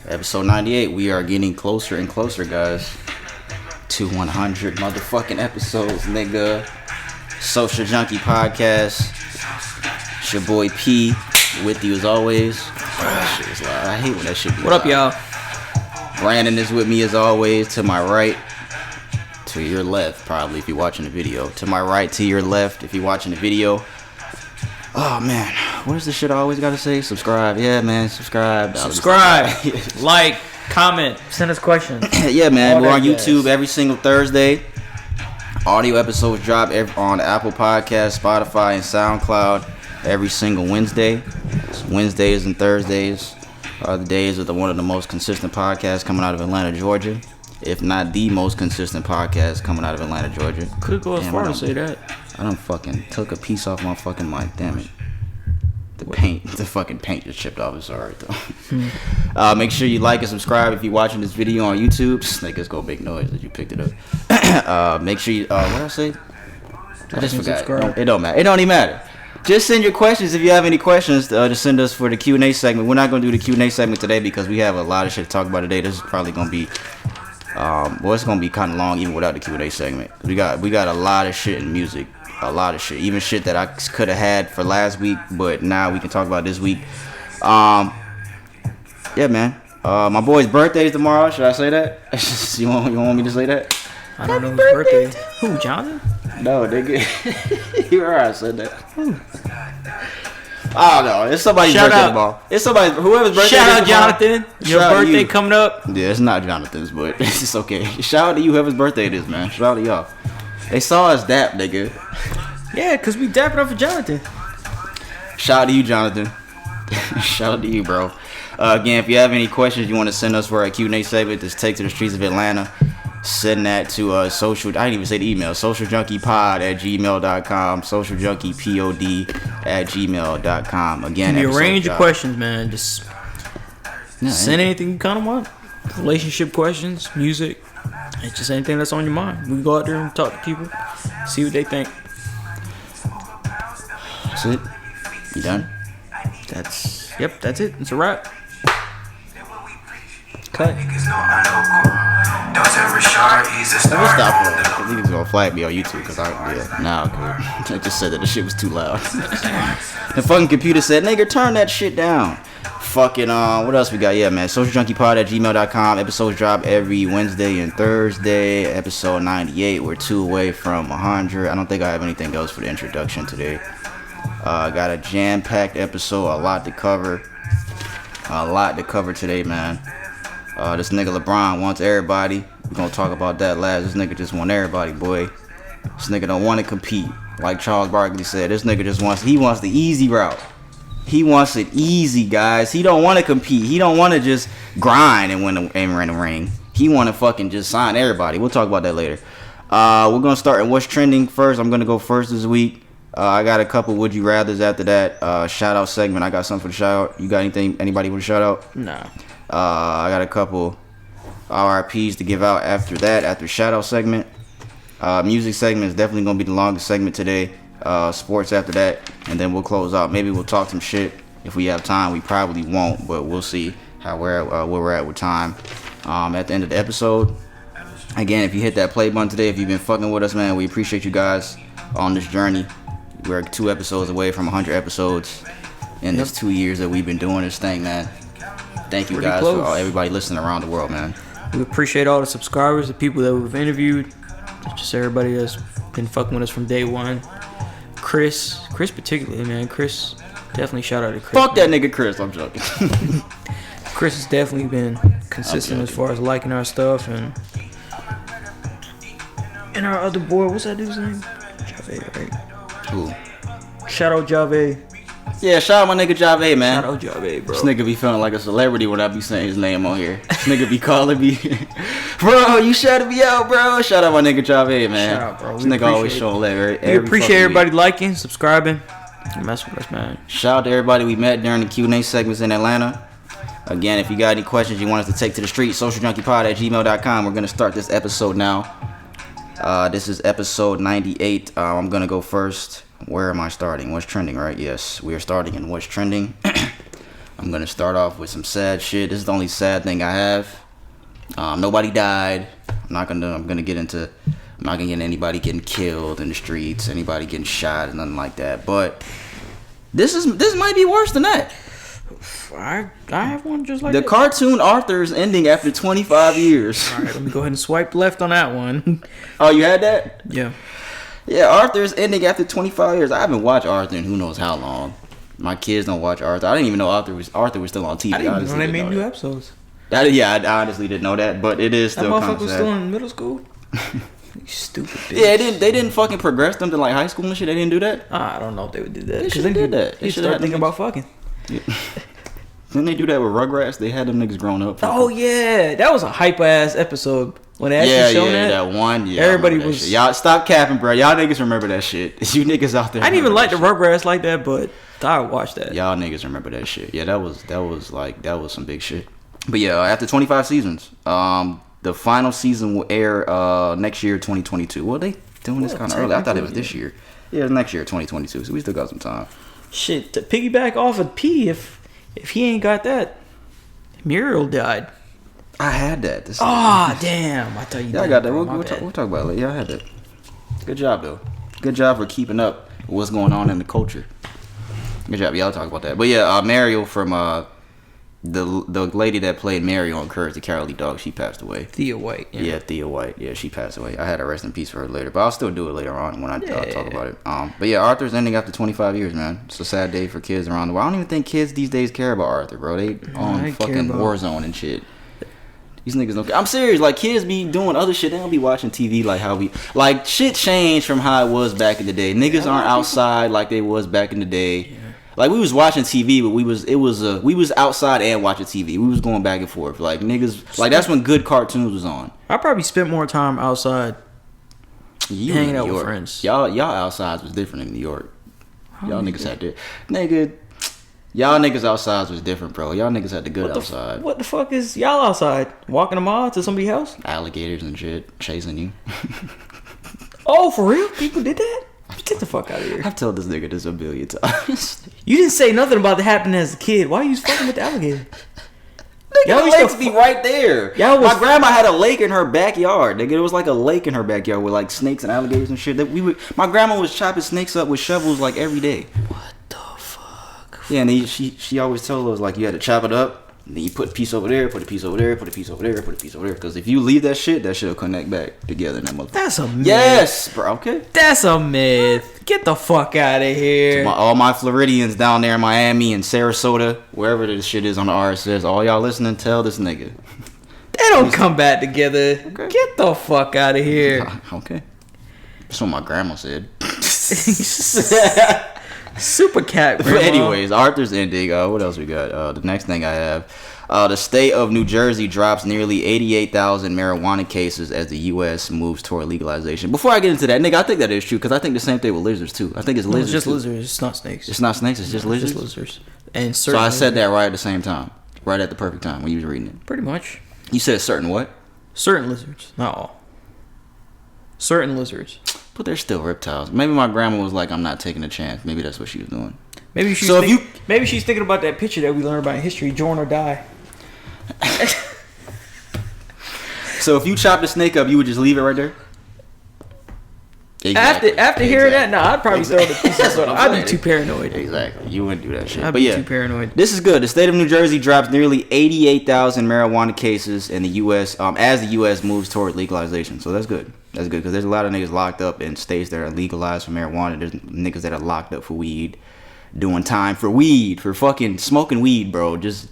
Episode 98. We are getting closer and closer, guys, to 100 motherfucking episodes, nigga. Social Junkie podcast. It's your boy P with you as always. That shit is loud. I hate when that shit be What up, y'all? Brandon is with me as always. To my right, to your left, probably if you're watching the video. To my right, to your left, if you're watching the video. Oh man, what is the shit I always gotta say? Subscribe, yeah, man, subscribe. Like, comment, send us questions. Yeah, man, All we're on that YouTube jazz. every single Thursday. Audio episodes drop on Apple Podcasts, Spotify, and SoundCloud every single Wednesday. Wednesdays and Thursdays are the days of one of the most consistent podcasts coming out of Atlanta, Georgia. If not the most consistent podcast coming out of Atlanta, Georgia. Could go as far to say that. I done fucking took a piece off my fucking mic, damn it. The fucking paint just chipped off. It's alright though. Make sure you like and subscribe if you're watching this video on YouTube. Niggas go make noise that you picked it up. Make sure you, what did I say? I just forgot. It don't matter. It don't even matter. Just send your questions if you have any questions. Just send us for the Q&A segment. We're not going to do the Q&A segment today because we have a lot of shit to talk about today. This is probably going to be, it's going to be kind of long even without the Q&A segment. We got a lot of shit in music. A lot of shit, even shit that I could have had for last week, but now we can talk about this week. Yeah, man. My boy's birthday is tomorrow. Should I say that? you want me to say that? I don't know whose birthday. Who, Jonathan? No, nigga. You're right. I said that. I don't know. It's somebody's birthday tomorrow. It's somebody, whoever's birthday. Shout out, Jonathan. Your birthday coming up. Yeah, it's not Jonathan's, but it's okay. Shout out to you, whoever's birthday it is, man. Shout out to y'all. They saw us dap, nigga. Yeah, because we dapping up for Jonathan. Shout out to you, Jonathan. Shout out to you, bro. Again, if you have any questions you want to send us for our Q&A segment, just take to the streets of Atlanta. Send that to social. I didn't even say the email. socialjunkiePod@gmail.com. socialjunkiePod@gmail.com. Again, Give me a range of questions, man. Just send anything you kind of want. Relationship questions, music. It's just anything that's on your mind. We can go out there and talk to people, see what they think. That's it. You done? That's it. It's a wrap. Cut. Let me stop for that. I think it's gonna flag me on YouTube because I just said that the shit was too loud. The fucking computer said, "Nigga, turn that shit down." Fucking what else we got? Yeah, man. socialjunkiePod@gmail.com. Episodes drop every Wednesday and Thursday. Episode 98. We're 2 away from 100. I don't think I have anything else for the introduction today. Got a jam-packed episode. A lot to cover today, man. This nigga LeBron wants everybody. We're gonna talk about that last. This nigga just want everybody, boy. This nigga don't want to compete. Like Charles Barkley said, this nigga just wants the easy route. He wants it easy, guys. He don't want to compete. He don't want to just grind and win the ring. He want to fucking just sign everybody. We'll talk about that later. We're going to start in what's trending first. I'm going to go first this week. I got a couple would you rathers after that. Shout out segment. I got something for the shout out. You got anything? Anybody with a shout out? Nah. I got a couple RIPs to give out after that, after shout out segment. Music segment is definitely going to be the longest segment today. Sports after that, and then we'll close out. Maybe we'll talk some shit if we have time. We probably won't, but we'll see where we're at with time. At the end of the episode, again, if you hit that play button today, if you've been fucking with us, man, we appreciate you guys on this journey. We're 2 episodes away from 100 episodes in this 2 years that we've been doing this thing, man. Thank you guys for everybody listening around the world, man. We appreciate all the subscribers, the people that we've interviewed, just everybody that's been fucking with us from day one. Chris particularly, man. Chris, definitely shout out to Chris. Fuck that nigga Chris, I'm joking. Chris has definitely been consistent as far as liking our stuff, and our other boy, what's that dude's name? Jave, right? Who? Shout out Jave. Yeah, shout out my nigga Jave, man. Shout out Jave, bro. This nigga be feeling like a celebrity when I be saying his name on here. This nigga be calling me, bro, you shouted me out, bro. Shout out my nigga Jave, man. Shout out, bro. This nigga always showing love. We appreciate everybody liking, subscribing, and mess with us, man. Shout out to everybody we met during the Q&A segments in Atlanta. Again, if you got any questions you want us to take to the street, socialjunkiePod@gmail.com. We're going to start this episode now. This is episode 98. I'm going to go first. Where am I starting? What's trending, right? Yes, we are starting in what's trending. I'm gonna start off with some sad shit. This is the only sad thing I have. Nobody died. I'm not gonna get into anybody getting killed in the streets, anybody getting shot, and nothing like that. But this might be worse than that. I have one just like the that. Cartoon Arthur is ending after 25 years. All right, let me go ahead and swipe left on that one. Oh, you had that? Yeah. Yeah, Arthur is ending after 25 years. I haven't watched Arthur in who knows how long. My kids don't watch Arthur. I didn't even know Arthur was still on TV. I didn't even know they made new episodes. I honestly didn't know that, but it is still kind of sad. That motherfucker was still in middle school? You stupid bitch. Yeah, they didn't fucking progress them to like high school and shit. They didn't do that. I don't know if they would do that. They should have did that. They should start thinking about fucking. Yeah. Didn't they do that with Rugrats? They had them niggas grown up. Oh yeah, that was a hype ass episode when they actually showed that one. Yeah, everybody was. Shit. Y'all stop capping, bro. Y'all niggas remember that shit. You niggas out there. I didn't even like the Rugrats like that, but I watched that. Y'all niggas remember that shit. Yeah, that was some big shit. But yeah, after 25 seasons, the final season will air next year, 2022. Well, they doing this kind of early. I thought it was this year. Yeah, next year, 2022. So we still got some time. Shit, to piggyback off of P, if he ain't got that, Muriel died. I had that. Damn! I tell you. Yeah, I got that. We'll talk about it later. Yeah, I had that. Good job though. Good job for keeping up with what's going on in the culture. Good job. Y'all talk about that. But yeah, Mariel from the lady that played Mary on Courage the Cowardly Dog, she passed away. Thea White. Yeah, Thea White. Yeah, she passed away. I had a rest in peace for her later, but I'll still do it later on when I talk about it. But yeah, Arthur's ending after 25 years, man. It's a sad day for kids around the world. I don't even think kids these days care about Arthur, bro. They on fucking Warzone and shit. These niggas don't care. I'm serious. Like, kids be doing other shit. They don't be watching TV like shit changed from how it was back in the day. Niggas aren't outside like they was back in the day. Yeah. Like, we was watching TV, but we was outside and watching TV. We was going back and forth. Like, niggas, like, that's when good cartoons was on. I probably spent more time outside hanging out with friends. Y'all outside was different in New York. Y'all niggas had that. Nigga, y'all niggas outside was different, bro. Y'all niggas had the good outside. What the fuck is y'all outside? Walking a mile to somebody's house? Alligators and shit chasing you. Oh, for real? People did that? Get the fuck out of here. I've told this nigga this a billion times. You didn't say nothing about that happening as a kid. Why are you fucking with the alligator? Nigga, the lakes be right there. My grandma had a lake in her backyard. Nigga, it was like a lake in her backyard with like snakes and alligators and shit. My grandma was chopping snakes up with shovels like every day. What the fuck? Yeah, and she always told us like you had to chop it up. And then you put a piece over there, put a piece over there, put a piece over there, put a piece over there. Because if you leave that shit'll connect back together in that motherfucker. That's a myth. Yes, bro. Okay. That's a myth. Get the fuck out of here. All my Floridians down there in Miami and Sarasota, wherever this shit is on the RSS, all y'all listening, tell this nigga. They don't come back together. Okay. Get the fuck out of here. Okay. That's what my grandma said. Super cat, grandma. But anyways, Arthur's ending. What else we got? The next thing I have. The state of New Jersey drops nearly 88,000 marijuana cases as the U.S. moves toward legalization. Before I get into that, nigga, I think that is true because I think the same thing with lizards too. I think it's lizards. It's just lizards. It's not snakes. It's not snakes. It's just lizards. It's just lizards. And so I said that right at the same time, right at the perfect time when you was reading it. Pretty much. You said certain what? Certain lizards, not all. Certain lizards. But they're still reptiles. Maybe my grandma was like, "I'm not taking a chance." Maybe that's what she was doing. Maybe she's maybe she's thinking about that picture that we learned about in history, join or die. So if you chop the snake up, you would just leave it right there? Exactly. After hearing that, I'd probably throw the pieces. I'd be too paranoid. Exactly. You wouldn't do that shit. I'd be too paranoid. This is good. The state of New Jersey drops nearly 88,000 marijuana cases in the U.S. As the U.S. moves toward legalization. So that's good. That's good because there's a lot of niggas locked up in states that are legalized for marijuana. There's niggas that are locked up for weed, doing time for weed, for fucking smoking weed, bro. Just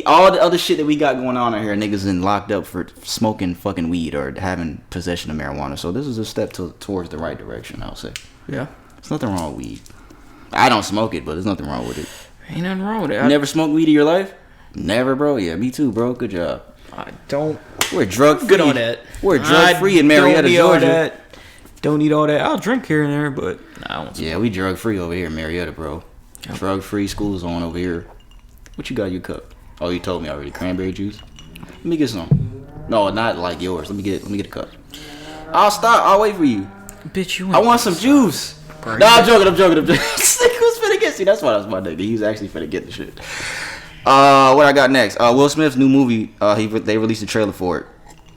all the other shit that we got going on out here, niggas in locked up for smoking fucking weed or having possession of marijuana. So this is a step towards the right direction, I'll say. Yeah. There's nothing wrong with weed. I don't smoke it, but there's nothing wrong with it. Ain't nothing wrong with it. You never smoked weed in your life? Never, bro? Yeah, me too, bro. Good job. I don't. We're drug free. Good on that. We're drug free in Marietta, Georgia. Don't need all that. I'll drink here and there, but I don't smoke. Yeah, we drug free over here in Marietta, bro. Yep. Drug free school zone over here. What you got in your cup? Oh, you told me already. Cranberry juice. Let me get some. No, not like yours. Let me get a cup. I'll stop. I'll wait for you. Bitch, I want some juice. Nah, I'm joking. This nigga was finna get. See, that's why that was my nigga. He was actually finna get the shit. What I got next? Will Smith's new movie. They released a trailer for it.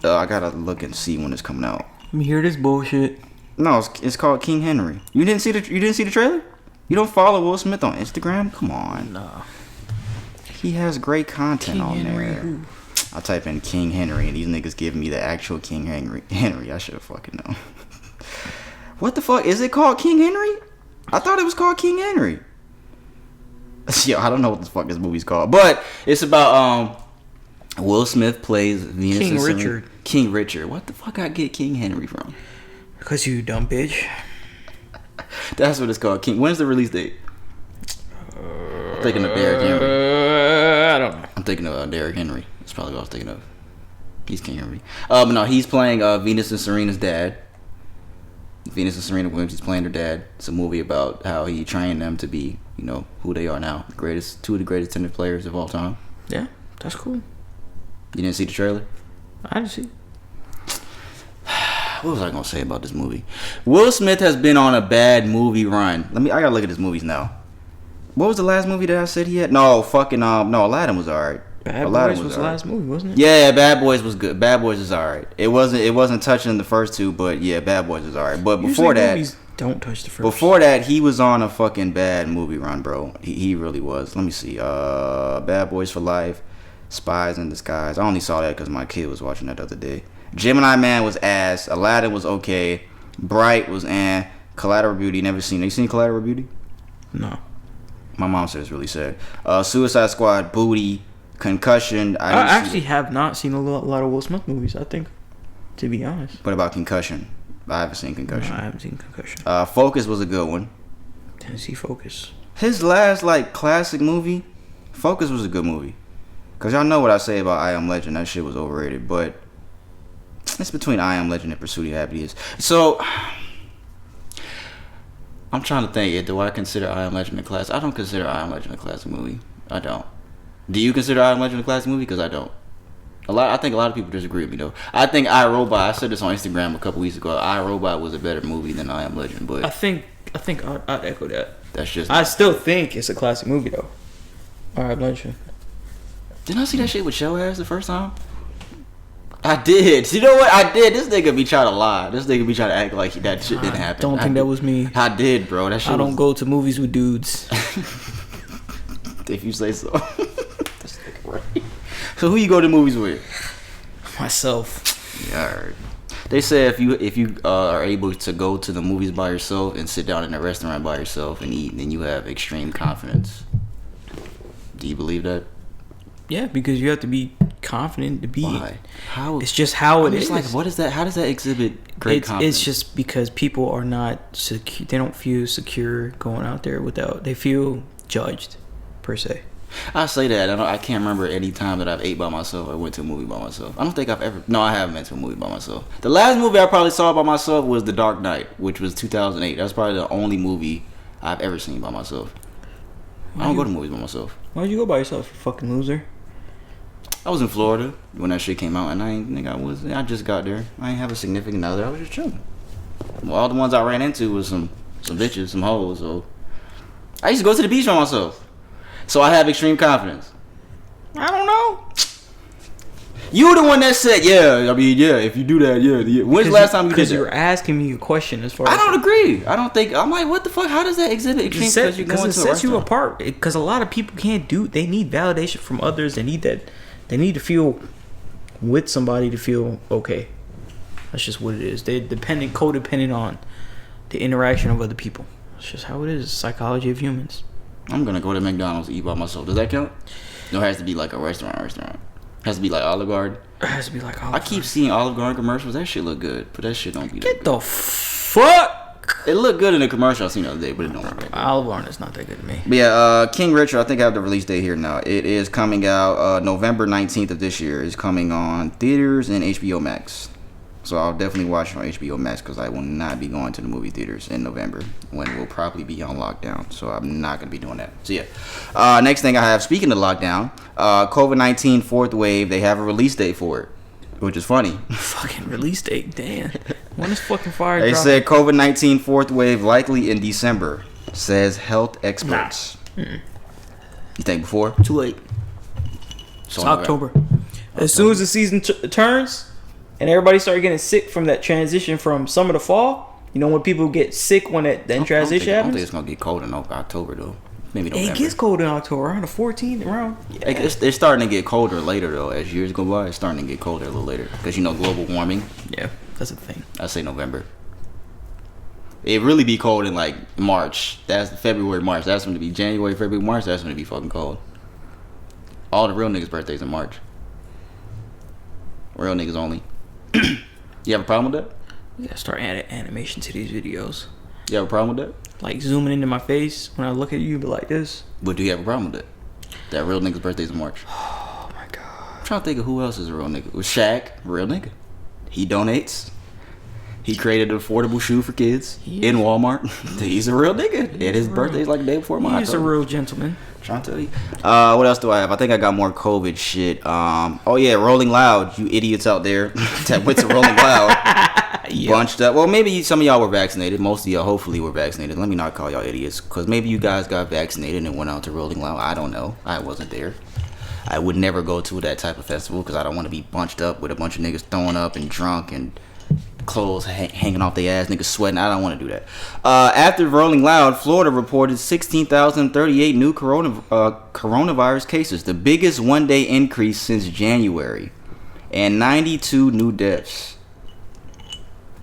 I gotta look and see when it's coming out. Let me hear this bullshit. No, it's called King Henry. You didn't see the trailer? You don't follow Will Smith on Instagram? Come on. Nah. He has great content King on Henry, there. who? I'll type in King Henry and these niggas giving me the actual King Henry. I should have fucking known. What the fuck? Is it called King Henry? I thought it was called King Henry. Yo, I don't know what the fuck this movie's called. But it's about Will Smith plays Venus King and Serena. Richard. King Richard. What the fuck I get King Henry from? Because you dumb bitch. That's what it's called. King. When's the release date? I'm thinking of Derrick Henry. I don't know. I'm thinking of Derrick Henry. That's probably what I was thinking of. He's King Henry. But no, he's playing Venus and Serena's dad. Venus and Serena Williams. He's playing her dad. It's a movie about how he trained them to be, you know, who they are now. Two of the greatest tennis players of all time. Yeah, that's cool. You didn't see the trailer? I didn't see. What was I gonna say about this movie? Will Smith has been on a bad movie run. I gotta look at his movies now. What was the last movie that I said he had? No, Aladdin was alright. Bad Boys was the last movie, wasn't it? Yeah, Bad Boys was good. Bad Boys is alright. It wasn't touching the first two, but yeah, Bad Boys is alright. But before that, movies don't touch the first. Before that, he was on a fucking bad movie run, bro. He really was. Let me see. Bad Boys for Life, Spies in Disguise. I only saw that because my kid was watching that the other day. Gemini Man was ass. Aladdin was okay. Bright was Collateral Beauty, never seen. Have you seen Collateral Beauty? No. My mom said it's really sad. Suicide Squad, Booty, Concussion. I actually have not seen a lot of Will Smith movies, I think, to be honest. What about Concussion? I haven't seen Concussion. No, I haven't seen Concussion. Focus was a good one. Didn't see Focus. His last, classic movie, Focus was a good movie. Because y'all know what I say about I Am Legend. That shit was overrated. But it's between I Am Legend and Pursuit of Happiness. So, I'm trying to think. Do I consider I Am Legend a classic? I don't consider I Am Legend a classic movie. I don't. Do you consider I Am Legend a classic movie? Because I don't. I think a lot of people disagree with me, though. I think iRobot, I said this on Instagram a couple weeks ago, iRobot was a better movie than I Am Legend. But I think I'd echo that. That's just... I still think it's a classic movie, though. I Am Legend. Didn't I see that shit with show ass the first time? I did. You know what? I did. This nigga be trying to lie. This nigga be trying to act like that shit didn't happen. Don't think that was me. I did, bro. That shit I don't go to movies with dudes. If you say so. This nigga right. So who you go to movies with? Myself. Yeah. Right. They say if you are able to go to the movies by yourself and sit down in a restaurant by yourself and eat, then you have extreme confidence. Do you believe that? Yeah, because you have to be confident to be. Why? How? It's just how it is. Like, what is that? How does that exhibit great confidence? It's just because people are not secure. They don't feel secure going out there without. They feel judged, per se. I say that. I can't remember any time that I've ate by myself or went to a movie by myself. I don't think I've ever... No, I haven't been to a movie by myself. The last movie I probably saw by myself was The Dark Knight, which was 2008. That's probably the only movie I've ever seen by myself. I don't go to movies by myself. Why'd you go by yourself, you fucking loser? I was in Florida when that shit came out, and I just got there. I ain't have a significant other. I was just chilling. Well, all the ones I ran into was some bitches, some hoes. So I used to go to the beach by myself. So I have extreme confidence. I don't know. You the one that said, yeah. I mean, yeah. If you do that, yeah. When's the last time you did that? Because you were asking me a question as far as... I don't agree. I don't think... I'm like, what the fuck? How does that exhibit extreme? Because it sets you apart. Because a lot of people can't do... They need validation from others. They need that... They need to feel with somebody to feel okay. That's just what it is. They're codependent on the interaction of other people. It's just how it is. It's the psychology of humans. I'm gonna go to McDonald's and eat by myself. Does that count? No, it has to be like a restaurant. It has to be like Olive Garden. It has to be like Olive Garden. I keep seeing Olive Garden commercials. That shit look good, but that shit don't be that Get good. the fuck? It looked good in the commercial I seen the other day, but it don't look that good. Olive Garden is not that good to me. But yeah, King Richard, I think I have the release date here now. It is coming out November 19th of this year. It's coming on theaters and HBO Max. So I'll definitely watch it on HBO Max because I will not be going to the movie theaters in November when we'll probably be on lockdown. So I'm not going to be doing that. So yeah. Next thing I have, speaking of lockdown, COVID-19 fourth wave, they have a release date for it, which is funny. Fucking release date, damn. When is fucking fire They dropping? said COVID-19 fourth wave likely in December, says health experts. Nah. You think before? Too late. So it's October. As soon as the season turns and everybody started getting sick from that transition from summer to fall, you know when people get sick when that transition happens? I don't think it's going to get cold in October, though. Maybe November. It gets cold in October, around the 14th, around. Yeah. It's starting to get colder later, though. As years go by, it's starting to get colder a little later. Because, global warming. Yeah, that's the thing. I say November. It really be cold in, like, March. That's February, March. That's when it be January, February, March. That's when it be fucking cold. All the real niggas' birthdays in March. Real niggas only. You have a problem with that? You gotta start adding animation to these videos. You have a problem with that? Like zooming into my face when I look at you, but like this. But do you have a problem with that? That real niggas' birthdays in March. Oh my god. I'm trying to think of who else is a real nigga. With Shaq, real nigga. He donates. He created an affordable shoe for kids in Walmart. He's a real nigga. And his birthday's like the day before mine. He's a real gentleman. Trying to tell you. What else do I have? I think I got more COVID shit. Oh yeah, Rolling Loud. You idiots out there that went to Rolling Loud. Yep. Bunched up. Well, maybe some of y'all were vaccinated. Most of y'all hopefully were vaccinated. Let me not call y'all idiots. Because maybe you guys got vaccinated and went out to Rolling Loud. I don't know. I wasn't there. I would never go to that type of festival because I don't want to be bunched up with a bunch of niggas throwing up and drunk and clothes hanging off their ass, niggas sweating. I don't want to do that. After Rolling Loud, Florida reported 16,038 new coronavirus cases, the biggest one-day increase since January, and 92 new deaths.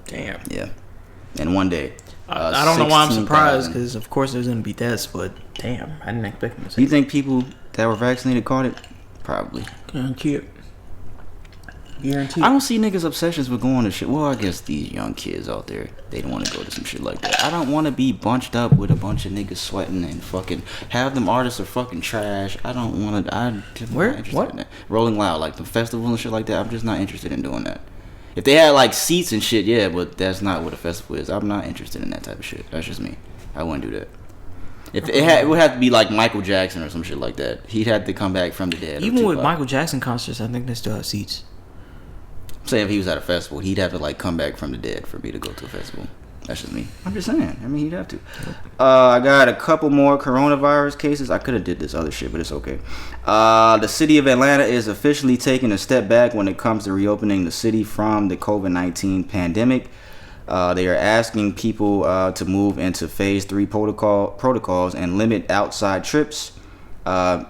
Damn. Yeah. In one day. I don't know why I'm surprised, because of course there's going to be deaths, but damn, I didn't expect them to say. You think people that were vaccinated caught it? Probably. Guarantee it. I don't see niggas' obsessions with going to shit. Well, I guess these young kids out there, they don't want to go to some shit like that. I don't want to be bunched up with a bunch of niggas sweating and fucking have them artists are fucking trash. I don't want to. I'm just not interested in that. Rolling Loud, like the festivals and shit like that. I'm just not interested in doing that. If they had like seats and shit, yeah, but that's not what a festival is. I'm not interested in that type of shit. That's just me. I wouldn't do that. If it would have to be like Michael Jackson or some shit like that. He'd have to come back from the dead. Even with Michael Jackson concerts, I think they still have seats. I'm saying if he was at a festival, he'd have to like come back from the dead for me to go to a festival. That's just me. I'm just saying. I mean, he'd have to. I got a couple more coronavirus cases. I could have did this other shit, but it's okay. The city of Atlanta is officially taking a step back when it comes to reopening the city from the COVID-19 pandemic. They are asking people to move into phase 3 protocols and limit outside trips.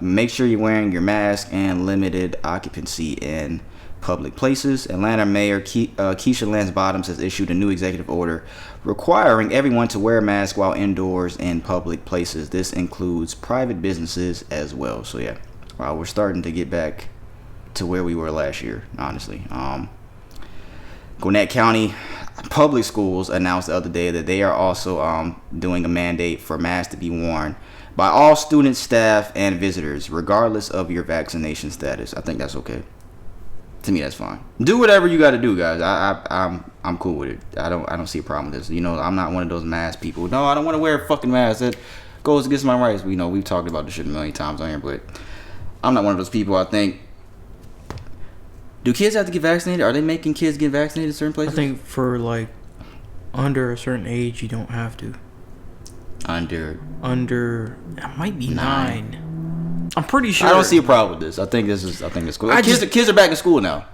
Make sure you're wearing your mask and limited occupancy in public places. Atlanta Mayor Keisha Lance Bottoms has issued a new executive order requiring everyone to wear a mask while indoors in public places. This includes private businesses as well. So yeah, we're starting to get back to where we were last year, honestly. Gwinnett County Public Schools announced the other day that they are also doing a mandate for masks to be worn by all students, staff, and visitors, regardless of your vaccination status. I think that's okay. To me, that's fine. Do whatever you got to do, guys. I'm cool with it. I don't see a problem with this. I'm not one of those mask people. No, I don't want to wear a fucking mask. That goes against my rights. We've talked about this shit a million times on here, but I'm not one of those people. I think. Do kids have to get vaccinated? Are they making kids get vaccinated in certain places? I think for like under a certain age, you don't have to. Under it might be 9. I'm pretty sure. I don't see a problem with this. I think it's cool. Kids are back in school now.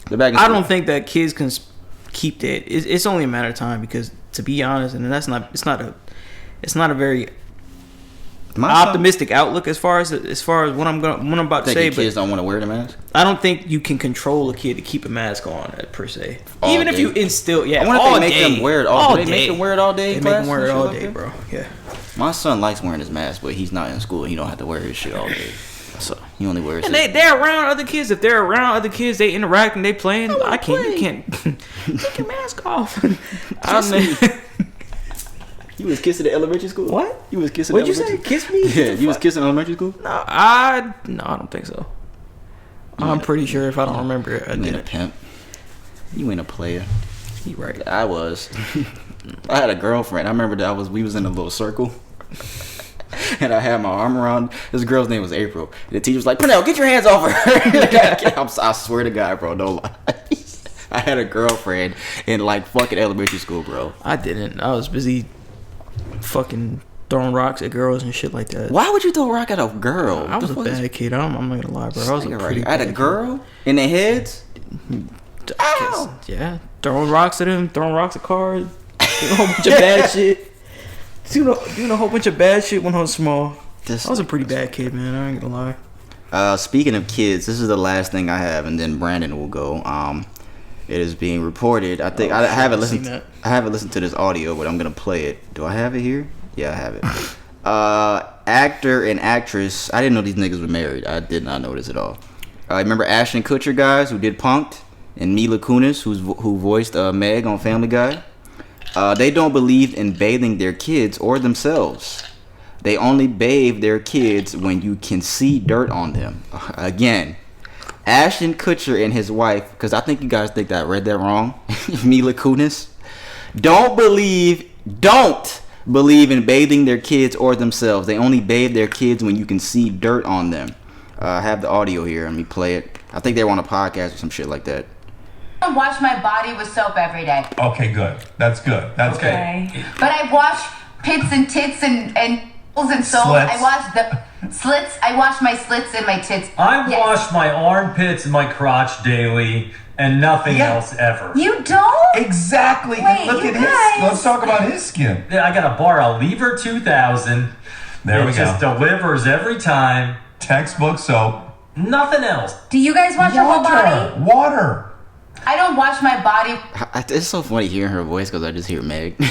They're back in school. I don't think that kids can keep that. It's only a matter of time because, to be honest, and it's not a very optimistic outlook as far as what I'm about to say. Kids don't want to wear the mask. I don't think you can control a kid to keep a mask on per se. All Even day. if you instill, I wonder if they make them wear it all day. They make them wear it all day. They make them wear it all day, bro. Yeah. My son likes wearing his mask, but he's not in school. He don't have to wear his shit all day. So he only wears. And they're around other kids. If they're around other kids, they interact and they playing. You can't take your mask off. You was kissing in elementary school? What? You was kissing? What'd you say? Kiss me? Yeah, you was kissing in elementary school? No, I don't think so. I'm pretty sure if I don't remember it, I did. You ain't a didn't. pimp. You ain't a player. You right. I was. I had a girlfriend. I remember that we was in a little circle. And I had my arm around this girl's name was April. And the teacher was like, "Pernell, get your hands off her." I swear to God, bro, no lie. I had a girlfriend in like fucking elementary school, bro. I didn't. I was busy fucking throwing rocks at girls and shit like that. Why would you throw a rock at a girl? I was a bad kid. I'm not gonna lie, bro. I was a pretty at a girl in their heads. Ow! Yeah, throwing rocks at him, throwing rocks at cars, doing a whole bunch of bad shit. Doing a whole bunch of bad shit when I was small. I was a pretty bad kid, man. I ain't gonna lie. Speaking of kids, this is the last thing I have, and then Brandon will go. It is being reported. I think I haven't listened. I haven't listened to this audio, but I'm gonna play it. Do I have it here? Yeah, I have it. Actor and actress. I didn't know these niggas were married. I did not know this at all. Remember Ashton Kutcher guys who did Punk'd, and Mila Kunis who voiced Meg on Family Guy. They don't believe in bathing their kids or themselves. They only bathe their kids when you can see dirt on them. Again, Ashton Kutcher and his wife, because I think you guys think that I read that wrong. Mila Kunis don't believe in bathing their kids or themselves. They only bathe their kids when you can see dirt on them. I have the audio here. Let me play it. I think they were on a podcast or some shit like that. I wash my body with soap every day. Okay, good. That's good. That's okay. Good. But I wash pits and tits and soap. Slits. I wash the slits. I wash my slits and my tits. I wash my armpits and my crotch daily and nothing else ever. You don't? Exactly. Wait, look you at guys. his. Let's talk about his skin. I got a bar of Lever 2000. There we it go. just delivers every time. Textbook soap. Nothing else. Do you guys wash your whole body? Water. I don't wash my body. It's so funny hearing her voice because I just hear Meg.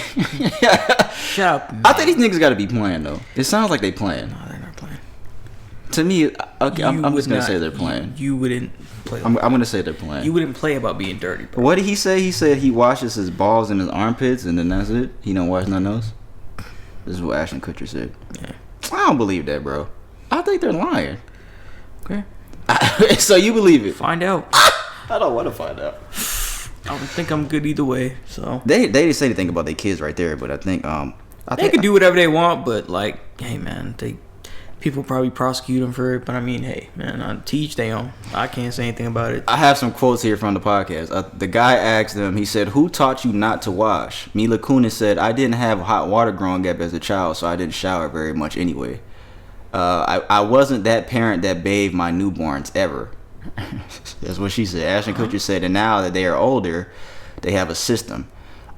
Shut up, man. I think these niggas got to be playing though. It sounds like they playing. No, they're not playing. To me, okay, I'm just gonna not, say they're playing. You wouldn't play. I'm gonna say they're playing. You wouldn't play about being dirty, bro. What did he say? He said he washes his balls and his armpits, and then that's it. He don't wash nothing else. This is what Ashton Kutcher said. Yeah. I don't believe that, bro. I think they're lying. Okay. So you believe it? Find out. I don't want to find out. I don't think I'm good either way. So They didn't say anything about their kids right there, but I think they can do whatever they want. But like, hey man, people probably prosecute them for it. But I mean, hey man, I teach they own. I can't say anything about it. I have some quotes here from the podcast. The guy asked them, he said, "Who taught you not to wash?" Mila Kunis said, "I didn't have hot water growing up as a child, so I didn't shower very much anyway. I wasn't that parent that bathed my newborns ever." That's what she said. Ashton Kutcher said, and now that they are older, they have a system.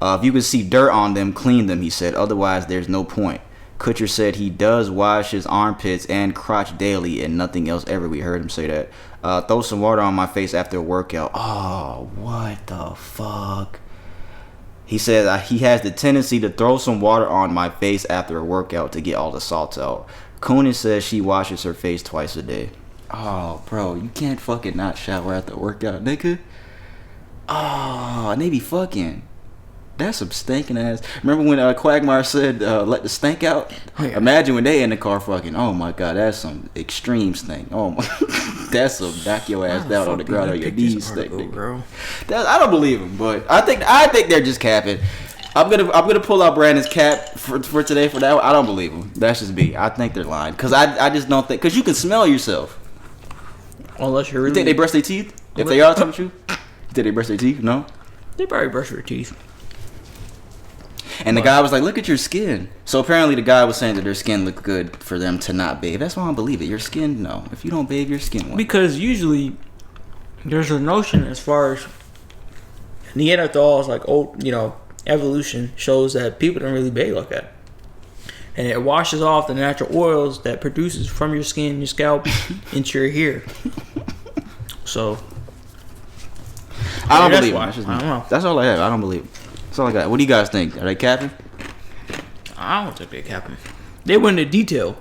If you can see dirt on them, clean them, he said. Otherwise, there's no point. Kutcher said he does wash his armpits and crotch daily and nothing else ever. We heard him say that. Throw some water on my face after a workout. Oh, what the fuck? He said he has the tendency to throw some water on my face after a workout to get all the salt out. Kunis says she washes her face twice a day. Oh, bro, you can't fucking not shower after a workout, nigga. Oh, and they be fucking. That's some stinking ass. Remember when Quagmire said, let the stink out? Oh, yeah. Imagine when they in the car fucking. Oh my god, that's some extreme stink. Oh my. That's some knock your ass down on the ground on your knees stink, nigga. Bro. I don't believe him, but I think they're just capping. I'm gonna pull out Brandon's cap for today for that one. I don't believe him. That's just me. I think they're lying. Cause I just don't think, cause you can smell yourself. Unless you're really. You think they brush their teeth? If they are telling you? You think they brush their teeth? No? They probably brush their teeth. And the guy was like, look at your skin. So apparently the guy was saying that their skin looked good for them to not bathe. That's why I don't believe it. Your skin, no. If you don't bathe, your skin won't. Because usually there's a notion as far as Neanderthals, like old, evolution shows that people don't really bathe like that. And it washes off the natural oils that produces from your skin, your scalp, into your hair. So I don't believe it. I don't know. That's all I have. I don't believe it. That's all I got. What do you guys think? Are they capping? I don't think they're capping. They went into detail.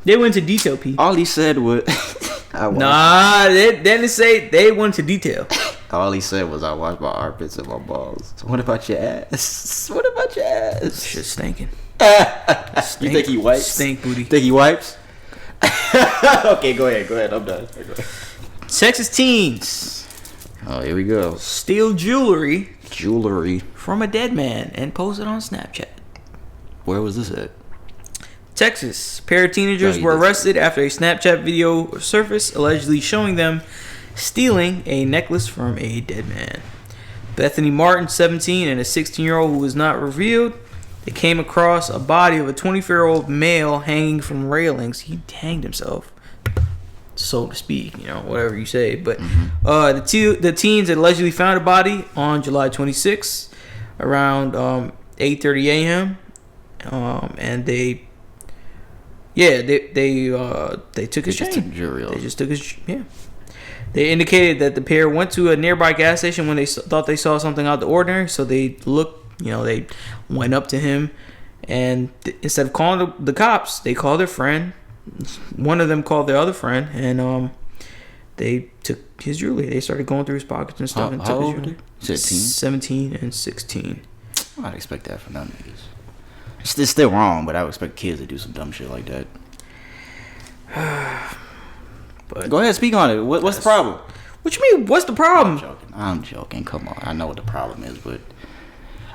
P. All he said was... they didn't say they went into detail. All he said was, I wash my armpits and my balls. So what about your ass? What about your ass? Shit stinking. You think he wipes? Stink booty. Think he wipes? Okay, go ahead. I'm done. Texas teens. Oh, here we go. Steal jewelry From a dead man and post it on Snapchat. Where was this at? Texas. Pair of teenagers were arrested after a Snapchat video surfaced allegedly showing them stealing a necklace from a dead man. Bethany Martin, 17, and a 16-year-old who was not revealed, they came across a body of a 24-year-old male hanging from railings. He hanged himself, so to speak, whatever you say. But the teens allegedly found a body on July 26th around 8:30 a.m. And they took his chain. They just took his They indicated that the pair went to a nearby gas station when they thought they saw something out of the ordinary. So they looked, they went up to him, and instead of calling the cops, they called their friend. One of them called their other friend, and they took his jewelry. They started going through his pockets and stuff. How old were they? 17 and 16. I'd expect that from them niggas. It's still wrong, but I would expect kids to do some dumb shit like that. But go ahead, speak on it. What's the problem? What you mean? What's the problem? I'm joking. Come on, I know what the problem is, but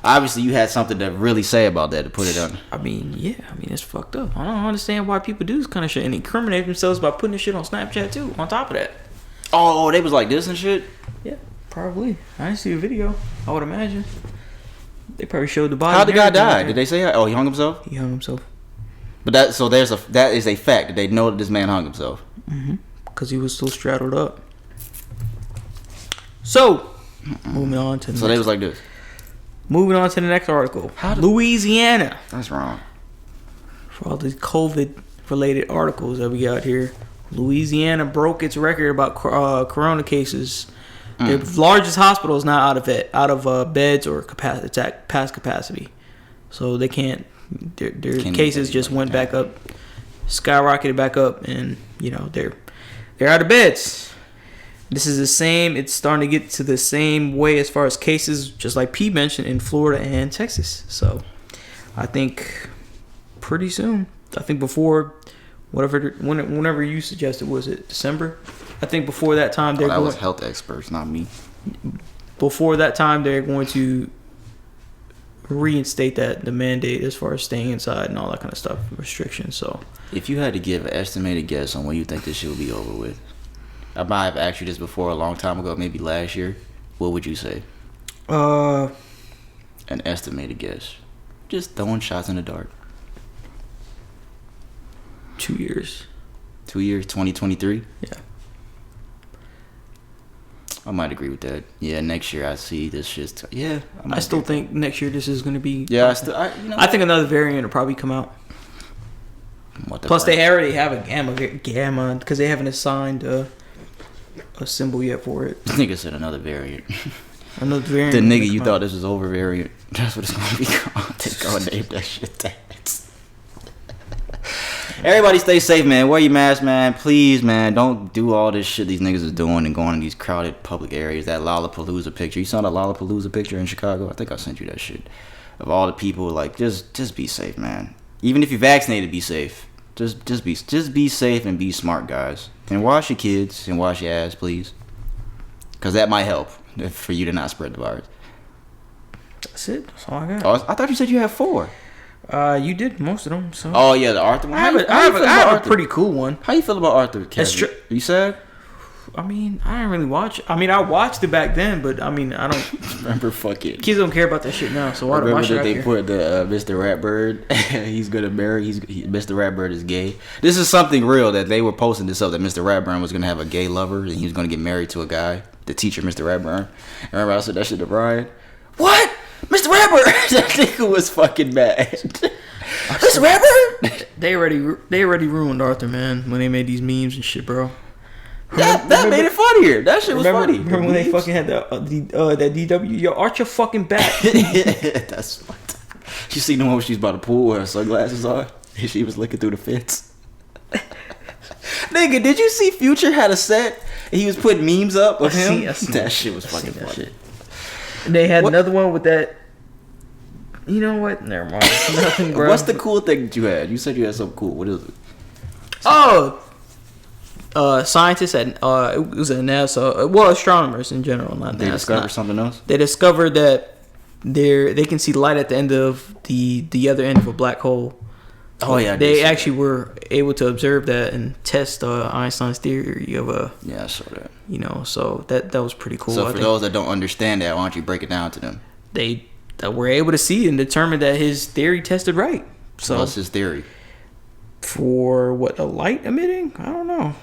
obviously you had something to really say about that to put it on. I mean, it's fucked up. I don't understand why people do this kind of shit and incriminate themselves by putting this shit on Snapchat too. On top of that, oh, they was like this and shit. Yeah, probably. I didn't see a video. I would imagine they probably showed the body. How'd the guy die? Did they say? Oh, he hung himself. He hung himself. But that is a fact that they know that this man hung himself. Because he was so straddled up. So, moving on to the So they was like this. Moving on to the next article. Louisiana. That's wrong. For all the COVID-related articles that we got here, Louisiana broke its record about corona cases. The largest hospital is now out of beds or past capacity. So they can't. Their cases just went back up, skyrocketed back up, and they're out of beds. This is the same. It's starting to get to the same way as far as cases, just like P mentioned, in Florida and Texas. So I think pretty soon. I think before whenever you suggested, was it December? I think before that time that was health experts, not me. Before that time, they're going to reinstate the mandate as far as staying inside and all that kind of stuff, restrictions. So if you had to give an estimated guess on when you think this shit will be over with, I might have asked you this before a long time ago, maybe last year. What would you say? An estimated guess. Just throwing shots in the dark. 2 years. 2 years, 2023? Yeah. I might agree with that. Yeah, next year I see this shit. I still think next year this is going to be. Yeah, I think another variant will probably come out. Plus, they already have a gamma because they haven't assigned a symbol yet for it. This nigga said another variant. Another variant. The nigga you thought this was over variant. That's what it's going to be called. They gonna name that shit that. Everybody stay safe, man. Wear your mask, man. Please, man. Don't do all this shit these niggas is doing and going in these crowded public areas. That Lollapalooza picture. You saw that Lollapalooza picture in Chicago? I think I sent you that shit. Of all the people, like, just be safe, man. Even if you're vaccinated, be safe. Just be safe and be smart, guys. And wash your kids and wash your ass, please. Because that might help for you to not spread the virus. That's it. That's all I got. Oh, I thought you said you had 4. You did most of them. So. Oh yeah, the Arthur one. I have a pretty cool one. How you feel about Arthur? You sad? I mean, I didn't really watch. I mean, I watched it back then, but I mean, I don't remember. Fuck it. Kids don't care about that shit now. So why do I that they put the Mr. Ratbird? He's gonna marry. Mr. Ratbird is gay. This is something real that they were posting this up, that Mr. Ratburn was gonna have a gay lover and he was gonna get married to a guy, the teacher, Mr. Ratburn. Remember I said that shit to Brian? What? Mr. Ratbird? That nigga was fucking mad. Mr. Ratbird? They already ruined Arthur, man, when they made these memes and shit, bro. That made it funnier. That shit was funny. Remember when they fucking had that DW? Yo, arch your fucking back. That's fucked. You seen the one where she's by the pool with her sunglasses on and she was looking through the fence? Nigga, did you see Future had a set and he was putting memes up of him? That shit was fucking funny. And they had another one with that. You know what? Never mind. Nothing, bro. What's the cool thing that you had? You said you had something cool. What is it? Oh, scientists at it was at NASA. Well, astronomers in general, not they NASA. Discovered something else. They discovered that they can see light at the end of the other end of a black hole. Oh yeah, they actually were able to observe that and test Einstein's theory of a. Yeah, I saw that. So that was pretty cool. So for those that don't understand that, why don't you break it down to them? They that we're able to see and determine that his theory tested right. So what's his theory? For what, a light emitting? I don't know.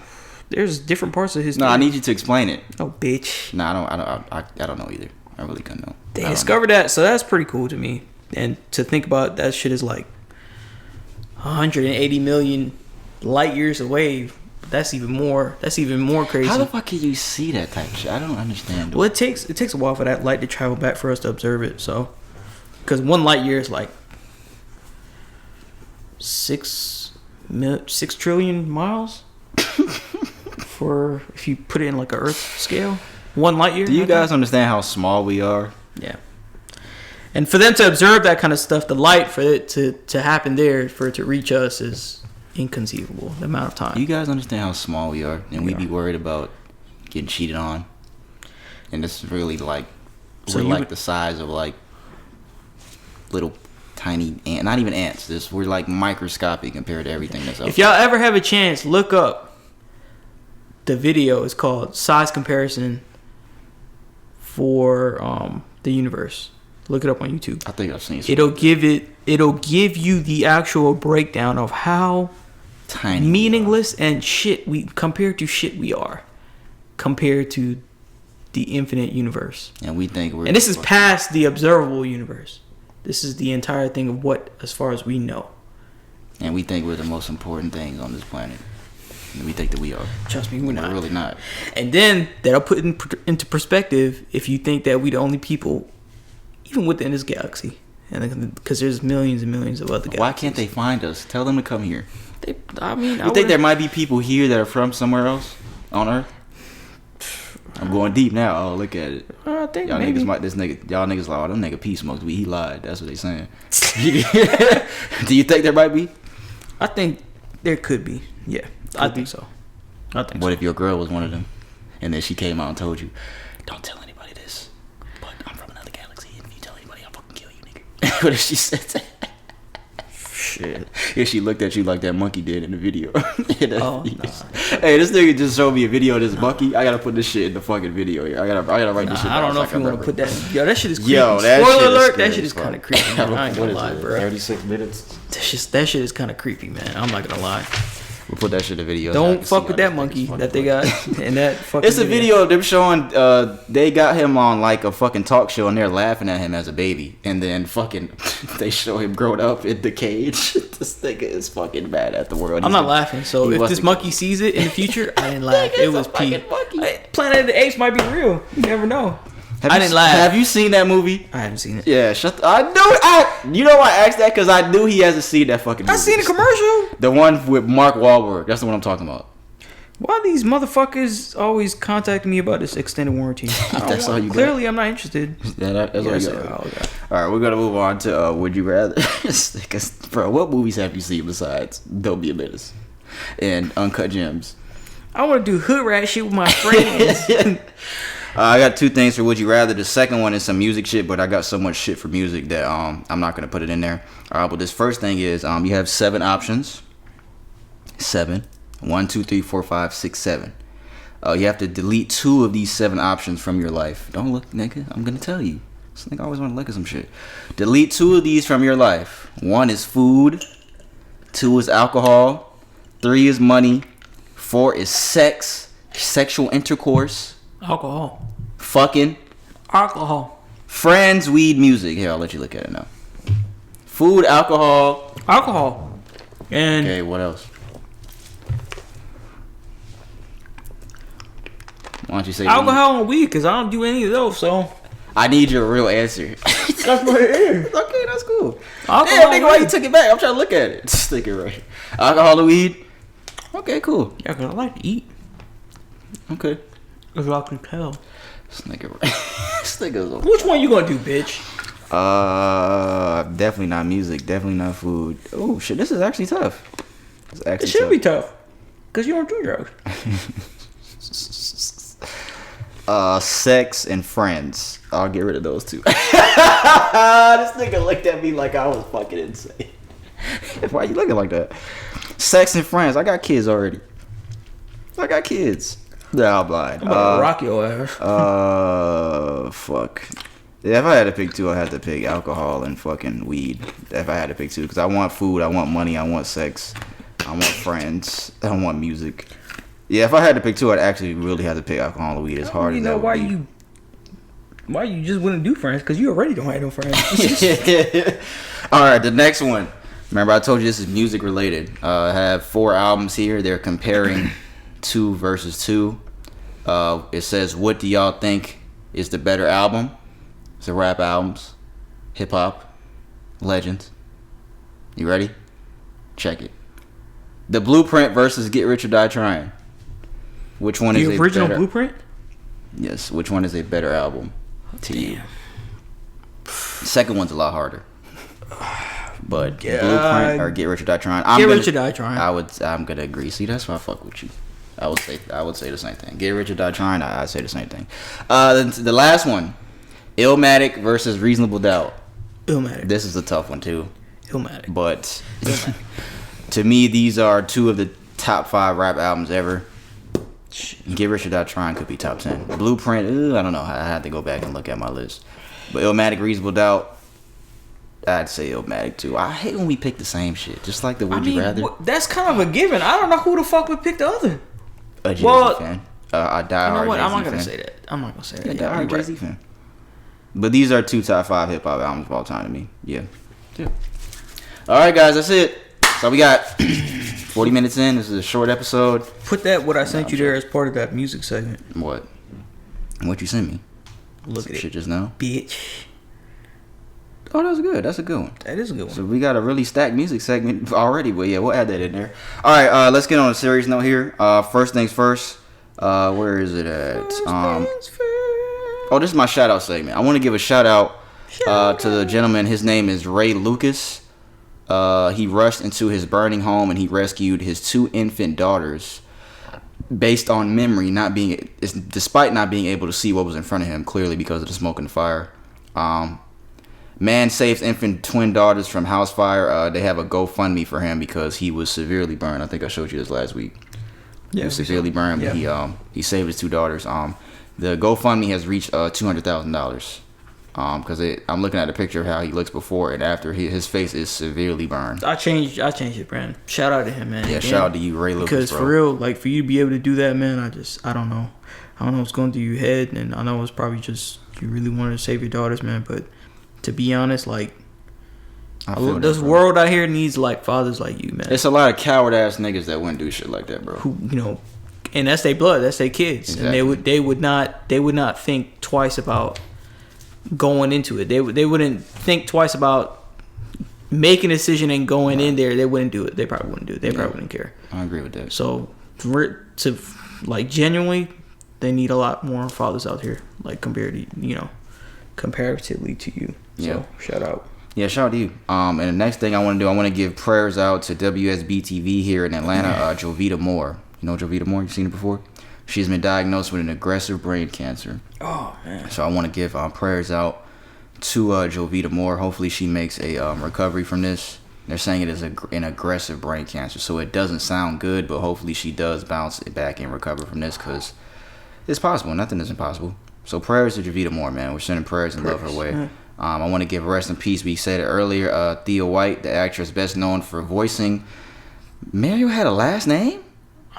There's different parts of his. No, I need you to explain it. Oh, bitch. No, I don't know either. I really couldn't know. They discovered that, so that's pretty cool to me. And to think about that shit is like 180 million light years away. That's even more. That's even more crazy. How the fuck can you see that type of shit? I don't understand. Well, it takes a while for that light to travel back for us to observe it. So, because 1 light year is like 6 trillion miles. For if you put it in like a Earth scale, 1 light year. Do you guys understand how small we are? Yeah. And for them to observe that kind of stuff, the light for it to happen there, for it to reach us, is inconceivable. The amount of time. Do you guys understand how small we are, and we be worried about getting cheated on? And this is really like we're like the size of like little tiny ant, not even ants. We're like microscopic compared to everything that's out If y'all ever have a chance, look up the video. Is called Size Comparison for the Universe. Look it up on YouTube. I think I've seen it. It'll give you the actual breakdown of how tiny, meaningless and shit we are compared to the infinite universe. And we think we're, and this is past the observable universe. This is the entire thing of what, as far as we know. And we think we're the most important things on this planet. And we think that we are. Trust me, we're not. We're really not. And then that'll put into perspective if you think that we the only people, even within this galaxy, and because there's millions and millions of other galaxies. Why can't they find us? Tell them to come here. You think there might be people here that are from somewhere else on Earth? I'm going deep now. Oh, look at it. I think y'all maybe. niggas y'all niggas like, oh, them nigga P smoked weed. He lied. That's what they saying. Do you think there might be? I think there could be. Yeah, I think so. What if your girl was one of them, and then she came out and told you, "Don't tell anybody this, but I'm from another galaxy, and if you tell anybody, I'll fucking kill you, nigga." What if she said that? Shit. Yeah, she looked at you like that monkey did in the video. Nah. Hey, this nigga just showed me a video of this monkey. I gotta put this shit in the fucking video here. I gotta write this shit down. I don't know so if you want to put that. Yo, that shit is creepy. Yo, that Spoiler shit alert, is that shit is kind of creepy. Man. I ain't gonna lie, bro. 36 minutes. That shit is kind of creepy, man. I'm not gonna lie. We'll put that shit in the video. Don't fuck with that monkey that they got in that fucking It's a video of them showing, they got him on like a fucking talk show and they're laughing at him as a baby. And then fucking, they show him grown up in the cage. This nigga is fucking mad at the world. I'm not laughing. So if this monkey sees it in the future, I didn't laugh. It was P. Planet of the Apes might be real. You never know. I didn't laugh. Have you seen that movie? I haven't seen it. Yeah, I knew it. You know why I asked that? Because I knew he hasn't seen that fucking movie. I seen a commercial. The one with Mark Wahlberg. That's the one I'm talking about. Why these motherfuckers always contacting me about this extended warranty? That's all you got? Clearly, I'm not interested. Yeah, that's all you got. All right, we're going to move on to Would You Rather. Because, bro, what movies have you seen besides Don't Be a Menace and Uncut Gems? I want to do hood rat shit with my friends. I got 2 things for Would You Rather. The second one is some music shit, but I got so much shit for music that I'm not going to put it in there. All right, but this first thing is you have 7 options. 7. 1, 2, 3, 4, 5, 6, 7. You have to delete 2 of these 7 options from your life. Don't look, nigga. I'm going to tell you. This nigga always want to look at some shit. Delete 2 of these from your life. 1 is food. 2 is alcohol. 3 is money. 4 is sex. Sexual intercourse. Alcohol. Fucking. Alcohol. Friends, weed, music. Here, I'll let you look at it now. Food, alcohol. Alcohol. And okay, what else? Why don't you say alcohol and weed? Because I don't do any of those, so. I need your real answer. That's what it is. Okay, that's cool. Alcohol. Damn, nigga, why you took it back? I'm trying to look at it. Stick it right. Alcohol and weed. Okay, cool. Yeah, because I like to eat. Okay. As I can tell. This nigga right. This nigga's Which one you gonna do, bitch? Definitely not music. Definitely not food. Oh shit, this is actually tough. It should be tough. Because you don't do drugs. Sex and friends. I'll get rid of those 2. This nigga looked at me like I was fucking insane. Why you looking like that? Sex and friends. I got kids already. I got kids. Yeah, I'm blind. I'm about to rock your ass. Fuck. Yeah, if I had to pick two, I had to pick alcohol and fucking weed. If I had to pick two, because I want food, I want money, I want sex, I want friends, I want music. Yeah, if I had to pick two, I'd actually really have to pick alcohol and weed. As hard as that would be. Why you just wouldn't do friends? Because you already don't have no friends. All right, the next one. Remember, I told you this is music related. I have 4 albums here. They're comparing 2 versus 2. It says, what do y'all think is the better album? It's the rap albums, hip hop, legends. You ready? Check it. The Blueprint versus Get Rich or Die Trying. Which one is the original Blueprint? Yes. Which one is a better album to you? Second one's a lot harder. But Blueprint or Get Rich or Die Trying. Rich or Die Trying. I'm gonna agree. See, that's why I fuck with you. I would say the same thing. Get Rich or Die Trying. I'd say the same thing. The last one, Illmatic versus Reasonable Doubt. Illmatic. This is a tough one too. Illmatic. But to me, these are 2 of the top 5 rap albums ever. Get Rich or Die Trying could be top 10. Blueprint, I don't know. I had to go back and look at my list. But Illmatic, Reasonable Doubt, I'd say Illmatic too. I hate when we pick the same shit. Just like the Would You Rather. That's kind of a given. I don't know who the fuck would pick the other. A Jay-Z fan. A diehard Jay-Z fan. You know what? I'm not going to say that. I'm not going to say that. A diehard Jay-Z fan. But these are 2 top 5 hip-hop albums of all time to me. Yeah. Alright, guys. That's it. So we got 40 minutes in. This is a short episode. Put that, what I sent you there, as part of that music segment. What? What you sent me? Look at it. Shit just now? Bitch. Oh, that's good. That's a good one. That is a good one. So we got a really stacked music segment already, but yeah, we'll add that in there. All right, let's get on a serious note here. First things first. Where is it at? Oh, this is my shout out segment. I want to give a shout out to the gentleman. His name is Ray Lucas. He rushed into his burning home and he rescued his 2 infant daughters based on memory, despite not being able to see what was in front of him, clearly because of the smoke and the fire. Man saves infant twin daughters from house fire. They have a GoFundMe for him because he was severely burned. I think I showed you this last week. Yeah, he was severely burned, but he saved his 2 daughters. The GoFundMe has reached $200,000. Because I'm looking at a picture of how he looks before and after. His face is severely burned. I changed it, Brandon. Shout out to him, man. Yeah, again, shout out to you, Ray Lucas, because for real, like, for you to be able to do that, man, I don't know what's going through your head, and I know it's probably just you really wanted to save your daughters, man, but to be honest, like, this world out here needs, like, fathers like you, man. It's a lot of coward ass niggas that wouldn't do shit like that, bro. Who, and that's their blood, that's their kids, exactly. And they would not think twice about going into it. They wouldn't think twice about making a decision and going in there. They wouldn't do it. They probably wouldn't do it. They probably wouldn't care. I agree with that. So genuinely, they need a lot more fathers out here, like comparatively to you. So shout out. Yeah, shout out to you. And the next thing I want to do, I want to give prayers out to WSB-TV here in Atlanta. Jovita Moore. You know Jovita Moore? You've seen her before? She's been diagnosed with an aggressive brain cancer. Oh, man. So I want to give prayers out to Jovita Moore. Hopefully she makes a recovery from this. They're saying it is an aggressive brain cancer, so it doesn't sound good, but hopefully she does bounce it back and recover from this, because it's possible. Nothing is impossible. So prayers to Jovita Moore, man. We're sending prayers and love her way. I want to give rest in peace. We said it earlier. Thea White, the actress best known for voicing. Mario had a last name?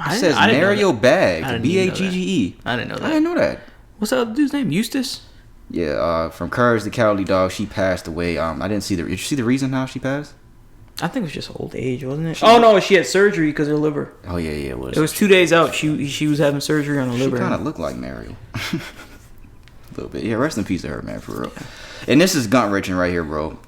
It says Mario Bag, B-A-G-G-E. I didn't know that. I didn't know that. What's that dude's name? Eustace? Yeah, from Courage the Cowardly Dog. She passed away. I didn't see did you see the reason how she passed? I think it was just old age, wasn't it? No, she had surgery because of her liver. Oh, yeah, it was. It was 2 days out. She was having surgery on her liver. She kind of looked like Mario. A little bit. Yeah, rest in peace to her, man, for real. Yeah. And this is Gunt Richin right here, bro.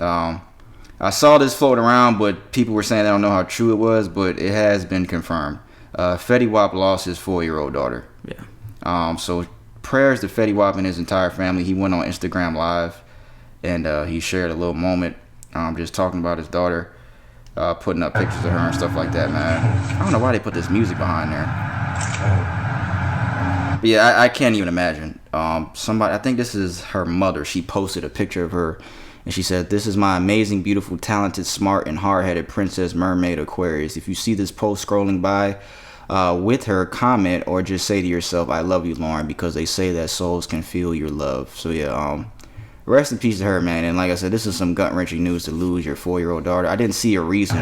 I saw this floating around, but people were saying they don't know how true it was, but it has been confirmed. Fetty Wap lost his 4-year-old daughter. Yeah. So prayers to Fetty Wap and his entire family. He went on Instagram Live, and he shared a little moment, just talking about his daughter, putting up pictures of her and stuff like that, man. I don't know why they put this music behind there. But yeah, I can't even imagine. I think this is her mother. She posted a picture of her, and she said, "This is my amazing, beautiful, talented, smart, and hard-headed princess mermaid Aquarius. If you see this post scrolling by with her, comment or just say to yourself, I love you, Lauren, because they say that souls can feel your love." So yeah, rest in peace to her, man. And like I said, this is some gut-wrenching news to lose your 4-year-old daughter. I didn't see a reason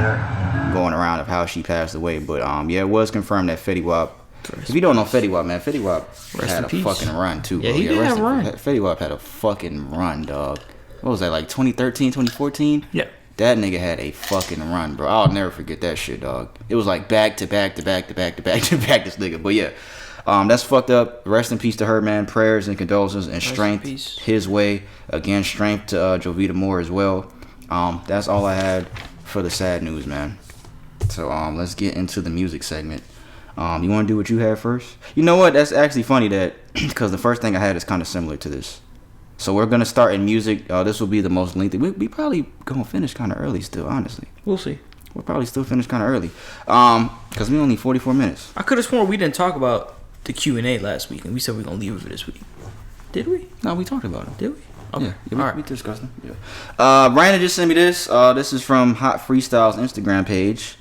going around of how she passed away, but yeah, it was confirmed that Fetty Wap. If you don't know Fetty Wap, man, Fetty Wap had a fucking run too, bro. Yeah, he did have a run. Fetty Wap had a fucking run, dog. What was that, like 2013, 2014? Yeah. That nigga had a fucking run, bro. I'll never forget that shit, dog. It was like back to back to back to back to back to back this nigga. But yeah, that's fucked up. Rest in peace to her, man. Prayers and condolences and strength his way. Again, strength to Jovita Moore as well. That's all I had for the sad news, man. So let's get into the music segment. You want to do what you had first? You know what? That's actually funny that because the first thing I had is kind of similar to this. So we're gonna start in music. This will be the most lengthy. We probably gonna finish kind of early still, honestly. We'll see. We'll probably still finish kind of early, because we only 44 minutes. I could have sworn we didn't talk about the Q&A last week, and we said we are gonna leave it for this week. Did we? No, we talked about it. Did we? Okay. Yeah, all right. We discussed them. Yeah. Brandon just sent me this. This is from Hot Freestyle's Instagram page.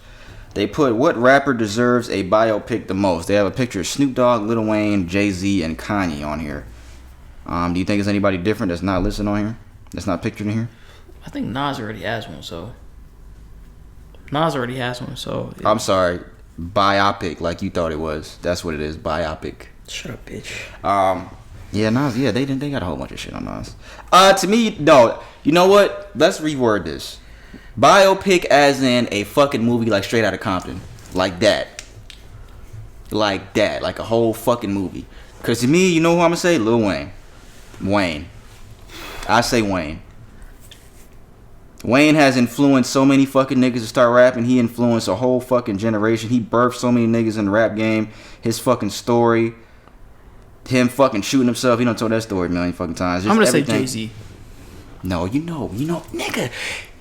They put, what rapper deserves a biopic the most? They have a picture of Snoop Dogg, Lil Wayne, Jay-Z, and Kanye on here. Do you think there's anybody different that's not listed on here? That's not pictured in here? I think Nas already has one, so. I'm sorry. Biopic, like you thought it was. That's what it is, biopic. Shut up, bitch. Yeah, Nas, yeah, they got a whole bunch of shit on Nas. To me, no. You know what? Let's reword this. Biopic as in a fucking movie like Straight Outta Compton. Like that. Like a whole fucking movie. Because to me, you know who I'm going to say? Lil Wayne. Wayne. I say Wayne. Wayne has influenced so many fucking niggas to start rapping. He influenced a whole fucking generation. He birthed so many niggas in the rap game. His fucking story. Him fucking shooting himself. He done told that story a million fucking times. I'm going to say Jay-Z. No, you know, nigga.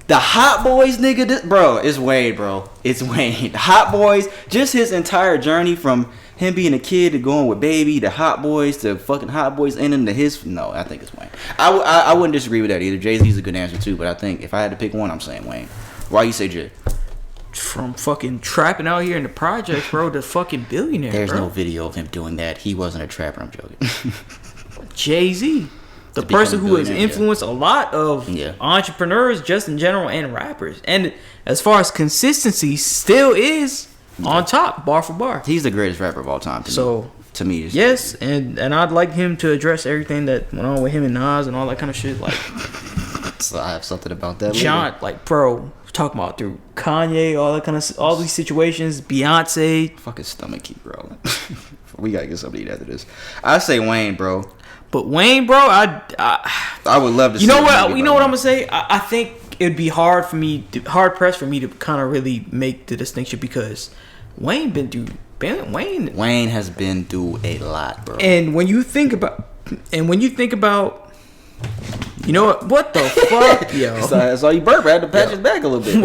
The Hot Boys, nigga, bro, it's Wayne, bro. It's Wayne. The Hot Boys, just his entire journey from him being a kid to going with Baby, to Hot Boys, to fucking Hot Boys ending to his. No, I think it's Wayne. I wouldn't disagree with that either. Jay-Z's a good answer too, but I think if I had to pick one, I'm saying Wayne. Why you say Jay? From fucking trapping out here in the projects, bro, to fucking billionaire. There's bro. no video of him doing that. He wasn't a trapper. I'm joking. Jay-Z. The person who has influenced a lot of entrepreneurs just in general and rappers. And as far as consistency, still is on top, bar for bar. He's the greatest rapper of all time to me. Yes, and I'd like him to address everything that went on with him and Nas and all that kind of shit. Like, so I have something about that John, later. like, bro, talking about through Kanye, all that kind of, all these situations, Beyonce. Fucking stomach keep growling. We gotta get something to eat after this. I say Wayne, bro. But Wayne, bro, I would love to. You know what? You know what I'm gonna say? I think it'd be hard pressed for me to kind of really make the distinction because Wayne Wayne has been through a lot, bro. And when you think about, you know what the fuck, yo? I saw you burp. I had to patch his back a little bit.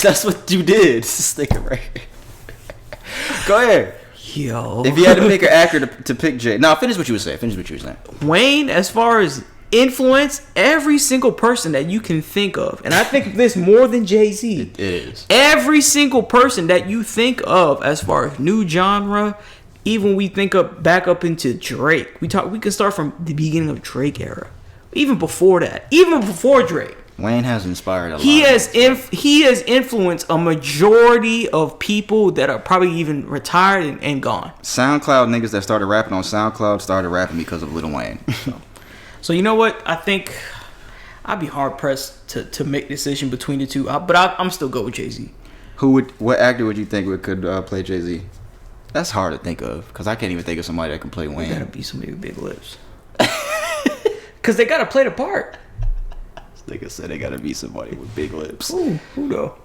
That's what you did. Stick it right here. Go ahead. Yo. If you had to pick an actor to pick Jay. Now, finish what you were saying. Wayne, as far as influence, every single person that you can think of. And I think of this more than Jay-Z. It is. Every single person that you think of as far as new genre, even we think up back up into Drake. We can start from the beginning of Drake era. Even before that. Even before Drake. Wayne has inspired a lot. He has influenced a majority of people that are probably even retired and gone. SoundCloud niggas that started rapping on SoundCloud started rapping because of Lil Wayne. So you know what? I think I'd be hard pressed to make a decision between the two. But I'm still go with Jay-Z. What actor would you think could play Jay-Z? That's hard to think of because I can't even think of somebody that can play Wayne. It gotta be somebody with big lips. Because they gotta play the part. Nigga said they gotta be somebody with big lips. Ooh, who though?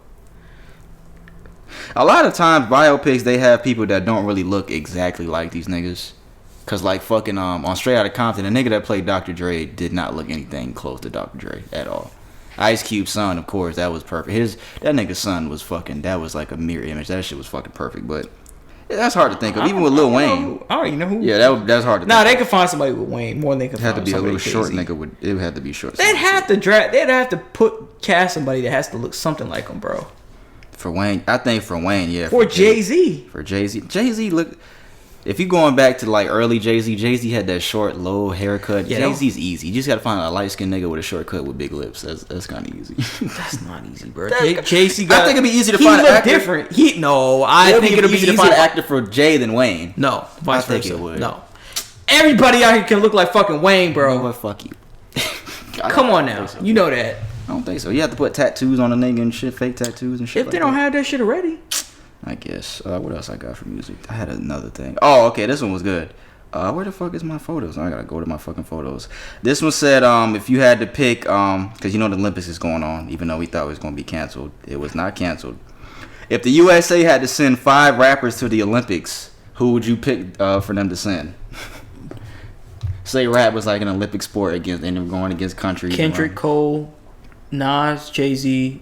A lot of times biopics they have people that don't really look exactly like these niggas. Cause like fucking on Straight Outta Compton, the nigga that played Dr. Dre did not look anything close to Dr. Dre at all. Ice Cube's son, of course, that was perfect. That nigga's son was fucking. That was like a mirror image. That shit was fucking perfect. But that's hard to think of. Even with Lil Wayne. I don't even know who. Yeah, that's hard to think of. Nah, they could find somebody with Wayne more than they could find somebody. It had to be a little short Jay-Z. nigga. It would have to be short. They'd have to cast somebody that has to look something like him, bro. For Wayne, I think for Wayne, yeah. For Jay-Z. For Jay-Z. Jay-Z look. If you're going back to like early Jay-Z had that short, low haircut. Yeah, Jay-Z's easy. You just gotta find a light-skinned nigga with a short cut with big lips. That's kind of easy. That's not easy, bro. Jay-Z got. I think it'd be easier to He find an look actor. different. I think it'll be easier to find an actor for Jay than Wayne. No, vice I think versa. it would. No, everybody out here can look like fucking Wayne, bro. You know what? Fuck you. Come on now, you know that. I don't think so. You have to put tattoos on a nigga and shit, fake tattoos and shit. If they don't have that shit already. I guess. What else I got for music? I had another thing. Oh, okay. This one was good. Where the fuck is my photos? I gotta go to my fucking photos. This one said, if you had to pick, because you know the Olympics is going on, even though we thought it was gonna be canceled, it was not canceled. If the USA had to send 5 rappers to the Olympics, who would you pick for them to send? Say rap was like an Olympic sport against, and they're going against countries. Kendrick, Cole, Nas, Jay-Z.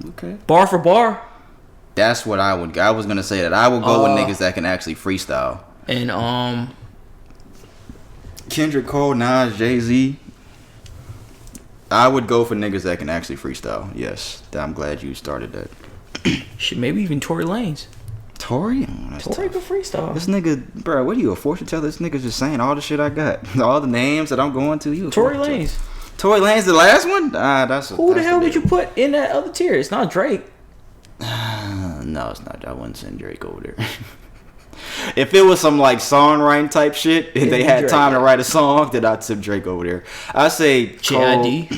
Okay. Bar for bar. That's what I would. I was gonna say that I would go with niggas that can actually freestyle. And Kendrick, Cole, Nas, Jay-Z. I would go for niggas that can actually freestyle. Yes, I'm glad you started that. shit, maybe even Tory Lanez. Tory? Tory can freestyle. This nigga, bro, what are you, a fortune teller? This nigga's just saying all the shit I got. All the names that I'm going to. You Tory Lanez. Tory Lanez the last one? Who the hell would you put in that other tier? It's not Drake. No, it's not. I wouldn't send Drake over there. If it was some like songwriting type shit, if they had time to write a song, then I'd send Drake over there. I'd say J.I.D.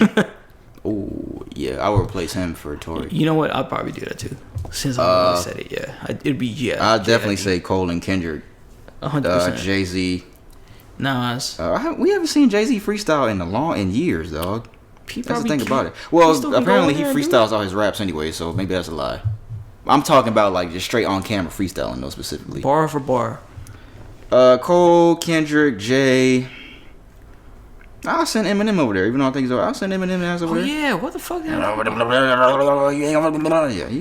Oh yeah, I would replace him for Tory. You know what? I'd probably do that too. Since I already said it, yeah, it'd be I'd definitely say Cole and Kendrick. 100%. Jay-Z. Nas. We haven't seen Jay-Z freestyle in years, dog. That's the thing about it. Well, apparently he freestyles all his raps anyway, so maybe that's a lie. I'm talking about like just straight on camera freestyling, though, specifically. Bar for bar. Cole, Kendrick, Jay. I'll send Eminem over there, even though I think I'll send Eminem as over there. Yeah, what the fuck? Yeah,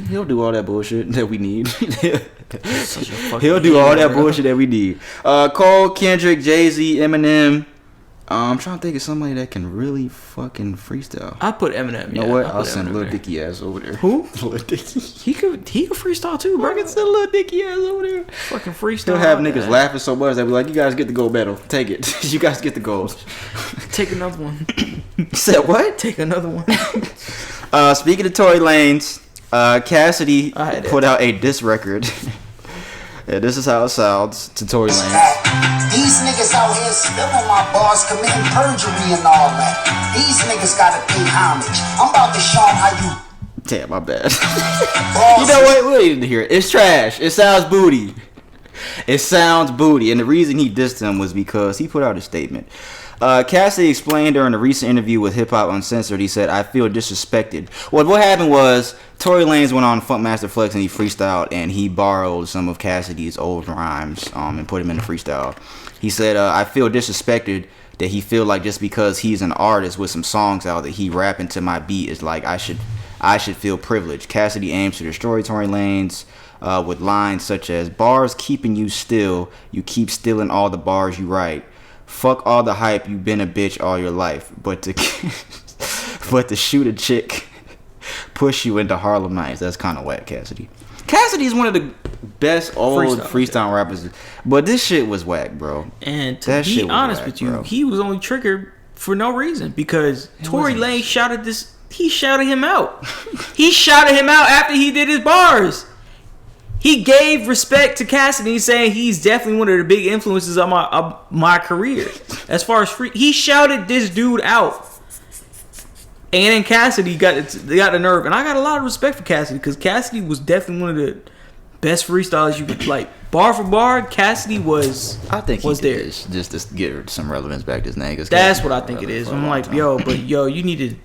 he'll do all that bullshit that we need. He'll do all that bullshit that we need. Cole, Kendrick, Jay-Z, Eminem. I'm trying to think of somebody that can really fucking freestyle. I put Eminem. You know what? I'll send Lil Dicky ass over there. Who? Lil Dicky. He could freestyle too, bro. I can send Lil Dicky ass over there. Fucking freestyle. He'll have niggas laughing so much they'll be like, "You guys get the gold medal. Take it. You guys get the gold." Take another one. Said what? Take another one. Speaking of Tory Lanez, Cassidy put out a diss record. Yeah, this is how it sounds to Tory Lanez. These niggas out here spilling my bars, committing perjury and all that. These niggas gotta pay homage. I'm about to show them how you. Damn, my bad. You know what? We don't need to hear it. It's trash. It sounds booty. It sounds booty. And the reason he dissed him was because he put out a statement. Cassidy explained during a recent interview with Hip Hop Uncensored, he said, "I feel disrespected." Well, what happened was Tory Lanez went on Funkmaster Flex and he freestyled and he borrowed some of Cassidy's old rhymes and put him in the freestyle. He said, "I feel disrespected that he feel like just because he's an artist with some songs out that he rapping to my beat is like I should feel privileged." Cassidy aims to destroy Tory Lanez with lines such as, "Bars keeping you still, you keep stealing all the bars you write. Fuck all the hype, you been a bitch all your life. But to shoot a chick, push you into Harlem Nights." That's kind of whack, Cassidy. Cassidy is one of the best old freestyle rappers, but this shit was whack, bro. And to be honest with you, he was only triggered for no reason because Tory Lanez shouted this. He shouted him out. He shouted him out after he did his bars. He gave respect to Cassidy, saying he's definitely one of the big influences of my career. As far as he shouted this dude out, and then Cassidy got the nerve, and I got a lot of respect for Cassidy because Cassidy was definitely one of the best freestylers you could like. Bar for bar, Cassidy was. I think was there just to give some relevance back to his name. That's what I think it is. I'm like, you needed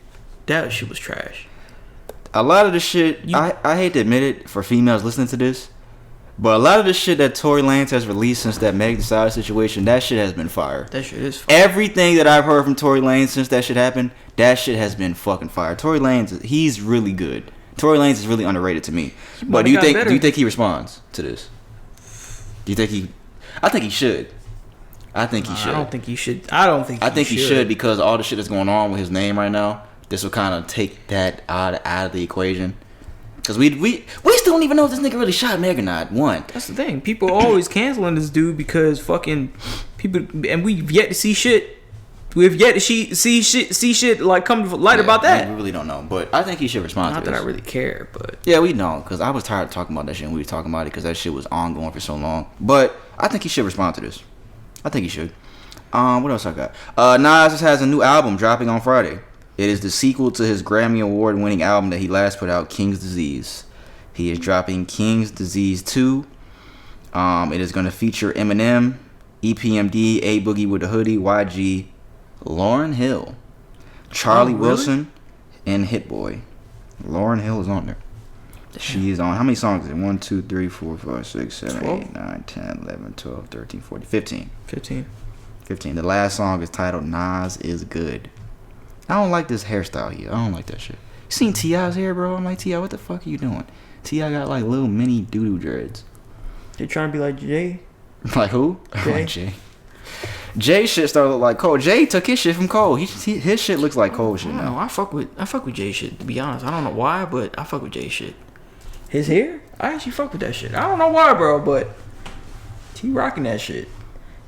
that shit was trash. A lot of the shit, I hate to admit it for females listening to this, but a lot of the shit that Tory Lanez has released since that Meg Thee Stallion situation, that shit has been fire. That shit is fire. Everything that I've heard from Tory Lanez since that shit happened, that shit has been fucking fire. Tory Lanez, he's really good. Tory Lanez is really underrated to me. But do you think he responds to this? Do you think he? I think he should. I think he should. I don't think he should. I think he should because all the shit that's going on with his name right now. This will kind of take that out of the equation. Because we still don't even know if this nigga really shot Meg or not. One. That's the thing. People are always canceling this dude because fucking people, and we've yet to see shit. We've yet to see shit like come to light about that. We really don't know, but I think he should respond Not to this. that I really care, but Yeah, we know, because I was tired of talking about that shit, and we were talking about it because that shit was ongoing for so long. But I think he should respond to this. I think he should. What else I got? Nas just has a new album dropping on Friday. It is the sequel to his Grammy Award-winning album that he last put out, King's Disease. He is dropping King's Disease 2. It is going to feature Eminem, EPMD, A Boogie with the Hoodie, YG, Lauryn Hill, Charlie Wilson, and Hit Boy. Lauryn Hill is on there. She is on. How many songs is it? 1, 2, 3, 4, 5, 6, 7, 12? 8, 9, 10, 11, 12, 13, 14, 15. 15. The last song is titled Nas Is Good. I don't like this hairstyle here. I don't like that shit. You seen T.I.'s hair, bro? I'm like, T.I., what the fuck are you doing? T.I. got like little mini doo-doo dreads. They trying to be like Jay. Like who? Jay. Like Jay. Jay shit started to look like Cole. Jay took his shit from Cole. His shit looks like Cole shit now. No, I fuck with Jay shit, to be honest. I don't know why, but I fuck with Jay shit. His hair? I actually fuck with that shit. I don't know why, bro, but he rocking that shit.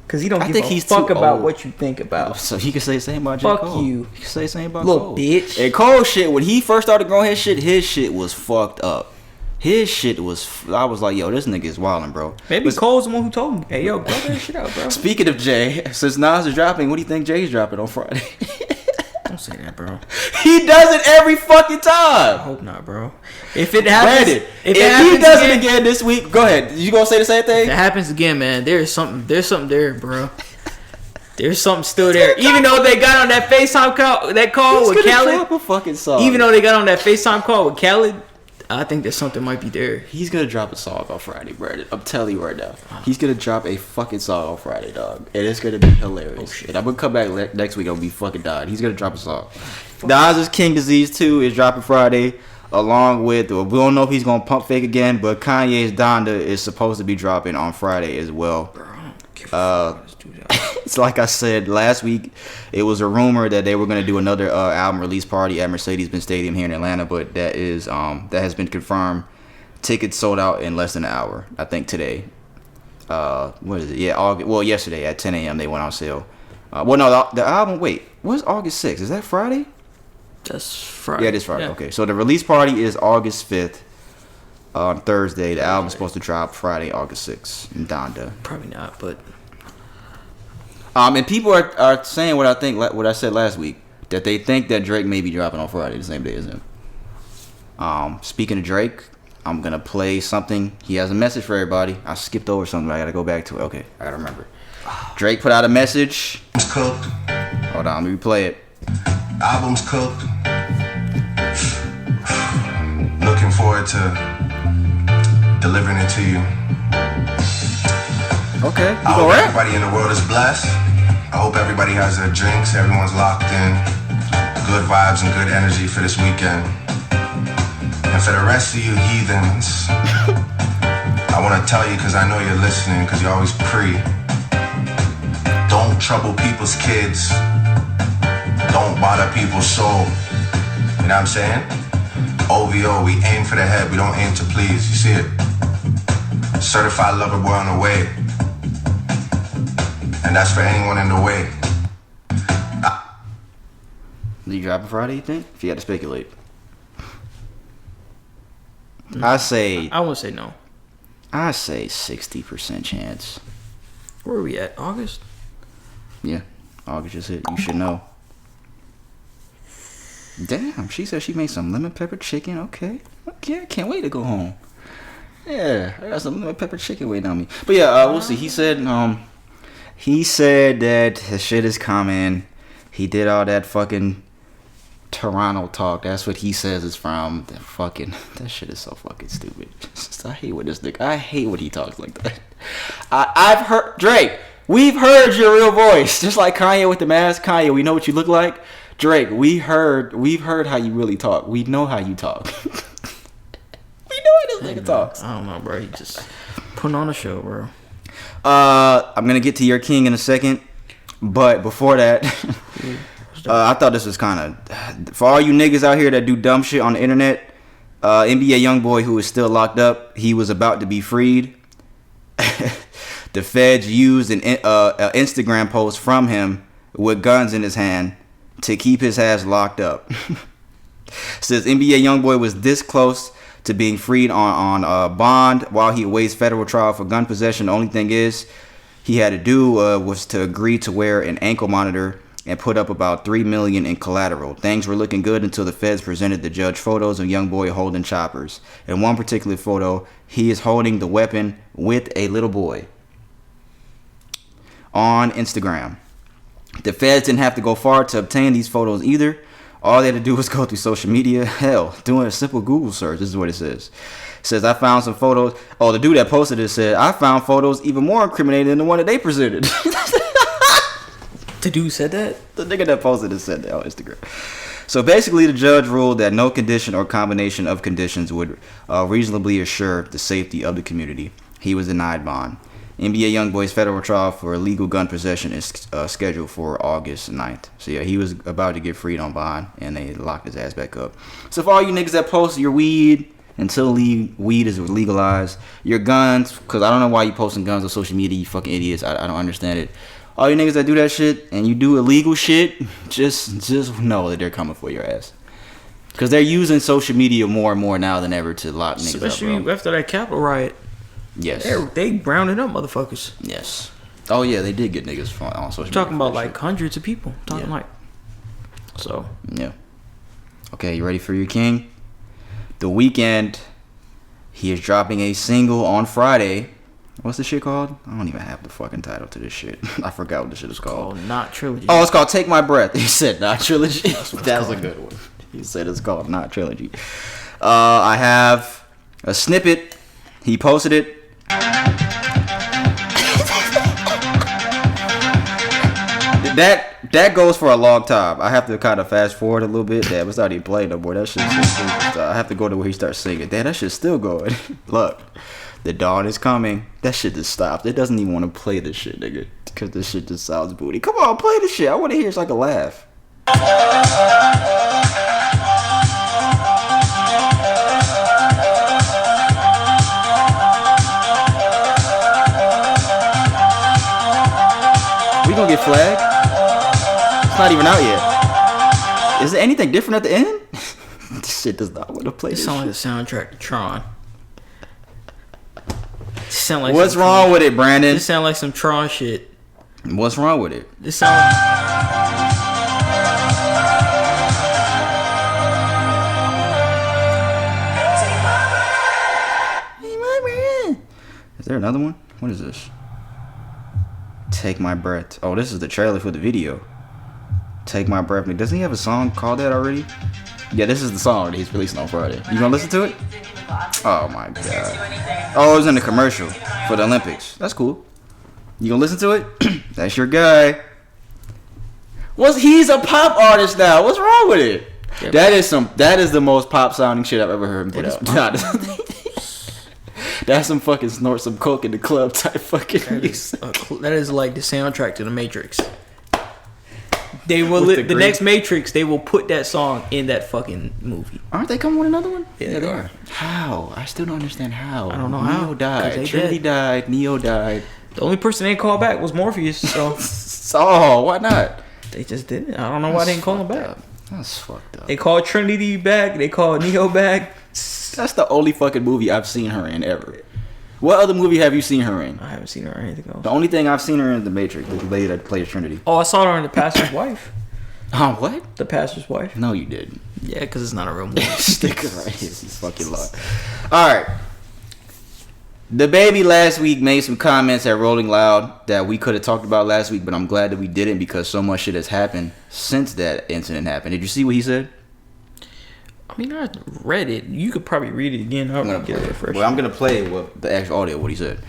Cause he don't give a fuck about what you think about. So he can say the same about J. Fuck Cole. you. He can say the same about Little Cole. bitch. And Cole shit, when he first started growing his shit was fucked up. His shit was, I was like, yo, this nigga is wildin', bro. Maybe Cole's the one who told me, hey, yo, blow that shit out, bro. Speaking of Jay, since Nas is dropping, what do you think Jay's dropping on Friday? Don't say that, bro. He does it every fucking time. I hope not, bro. If it happens, Brandon, if he does it again this week, go ahead. You gonna say the same thing? If it happens again, man, there's something there, bro. There's something still there. Even though they got on that FaceTime call, with Khaled. Drop a fucking song. Even though they got on that FaceTime call with Khaled, I think that something might be there. He's gonna drop a song on Friday, Brandon. I'm telling you right now. He's gonna drop a fucking song on Friday, dog. And it's gonna be hilarious. And I'm gonna come back next week. I'm gonna be fucking dying. He's gonna drop a song. Nas's King Disease 2 is dropping Friday, along with, we don't know if he's gonna pump fake again, but Kanye's Donda is supposed to be dropping on Friday as well. It's like I said last week, it was a rumor that they were going to do another album release party at Mercedes-Benz Stadium here in Atlanta, but that has been confirmed. Tickets sold out in less than an hour, I think today. What is it? Yeah, yesterday at 10 a.m. they went on sale. The album, what's August 6th? Is that Friday? That's Friday. Yeah, it is Friday. Yeah. Okay, so the release party is August 5th. On Thursday, the album's supposed to drop Friday, August 6th in Donda. Probably not, but... and people are saying what I said last week, that they think that Drake may be dropping on Friday the same day as him. Speaking of Drake, I'm gonna play something. He has a message for everybody. I skipped over something. I gotta go back to it. Okay, I gotta remember. Drake put out a message. It's cooked. Hold on, let me play it. Album's cooked. Looking forward to delivering it to you. Okay, I hope everybody in the world is blessed. I hope everybody has their drinks. Everyone's locked in. Good vibes and good energy for this weekend. And for the rest of you heathens, I want to tell you, because I know you're listening, because you're always don't trouble people's kids. Don't bother people's soul. You know what I'm saying? OVO, we aim for the head. We don't aim to please. You see it? Certified lover boy on the way. And that's for anyone in the way. Did you drop it Friday, you think? If you had to speculate. I won't say no. I say 60% chance. Where are we at? August? Yeah. August just hit. You should know. Damn, she said she made some lemon pepper chicken. Okay, I can't wait to go home. Yeah, I got some lemon pepper chicken waiting on me. But yeah, we'll see. He said that his shit is coming. He did all that fucking Toronto talk. That's what he says is from. That shit is so fucking stupid. I hate what this nigga. I hate when he talks like that. I've heard Drake. We've heard your real voice, just like Kanye with the mask. Kanye, we know what you look like. Drake, we've heard how you really talk. We know how you talk. We know how this nigga talks. I don't know, bro. He just putting on a show, bro. I'm gonna get to your king in a second, but before that, I thought this was kind of for all you niggas out here that do dumb shit on the internet. NBA YoungBoy who is still locked up. He was about to be freed. The feds used an Instagram post from him with guns in his hand to keep his ass locked up. Says NBA YoungBoy was this close to being freed on bond while he awaits federal trial for gun possession. The only thing is he had to do was to agree to wear an ankle monitor and put up about $3 million in collateral. Things were looking good until the feds presented the judge photos of YoungBoy holding choppers. In one particular photo, he is holding the weapon with a little boy. On Instagram. The feds didn't have to go far to obtain these photos either. All they had to do was go through social media. Hell, doing a simple Google search. This is what it says. It says, I found some photos. Oh, the dude that posted it said, I found photos even more incriminating than the one that they presented. The dude said that? The nigga that posted it said that on Instagram. So basically, the judge ruled that no condition or combination of conditions would reasonably assure the safety of the community. He was denied bond. NBA YoungBoy's federal trial for illegal gun possession is scheduled for August 9th. So yeah, he was about to get freed on bond, and they locked his ass back up. So for all you niggas that post your weed until weed is legalized, your guns, because I don't know why you posting guns on social media, you fucking idiots. I don't understand it. All you niggas that do that shit and you do illegal shit, just know that they're coming for your ass. Because they're using social media more and more now than ever to lock niggas especially up, bro. after that Capitol riot. Yes. They rounded up motherfuckers. Yes. Oh yeah, they did get niggas on social media. Talking about like hundreds of people. Talking like. So. Yeah. Okay, you ready for your king? The Weeknd. He is dropping a single on Friday. What's the shit called? I don't even have the fucking title to this shit. I forgot what this shit is called. Oh, Not Trilogy. Oh, it's called Take My Breath. He said Not Trilogy. That's a good one. He said it's called Not Trilogy. I have a snippet. He posted it. That goes for a long time. I have to kind of fast forward a little bit. Damn, it's not even playing no more. That shit's still, I have to go to where he starts singing. Damn, that shit's still going. Look, the dawn is coming. That shit just stopped. It doesn't even want to play this shit, nigga, because this shit just sounds booty. Come on, play this shit. I want to hear it's like a laugh. We gonna get flagged? It's not even out yet. Is there anything different at the end? This shit does not want to play. It This sounds like shit. the soundtrack to Tron. Sound like What's wrong with it, Brandon? This sound like some Tron shit. What's wrong with it? This sound like... Is there another one? What is this? Take My Breath. Oh, this is the trailer for the video. Take My Breath. Doesn't he have a song called that already? Yeah, this is the song that he's releasing on Friday. You gonna listen to it? Oh my god. Oh, it was in the commercial for the Olympics. That's cool. You gonna listen to it? That's your guy. He's a pop artist now. What's wrong with it? Yeah, That is the most pop sounding shit I've ever heard him put out. That's some fucking snort some coke in the club type fucking music. That is like the soundtrack to the Matrix. They will With the next Matrix. They will put that song in that fucking movie. Aren't they coming with another one? Yeah, they are. How? I still don't understand how. I don't know Neo how. 'Cause died. they Trinity died. Neo died. The only person they called back was Morpheus. So Oh, why not? they just didn't. I don't know why they didn't call him back. Up. That's fucked up. They called Trinity back. They called Neo back. That's the only fucking movie I've seen her in ever. What other movie have you seen her in? I haven't seen her or anything else. The only thing I've seen her in is The Matrix, the lady that plays Trinity. Oh, I saw her in The Pastor's Wife. Oh, what? The Pastor's Wife. No, you didn't. Yeah, because it's not a real movie. Sticker right here. You fucking lie. Alright. DaBaby last week made some comments at Rolling Loud that we could have talked about last week, but I'm glad that we didn't because so much shit has happened since that incident happened. Did you see what he said? I mean, I read it. You could probably read it again. I'm gonna get it fresh. Well, I'm gonna play what the actual audio, what he said.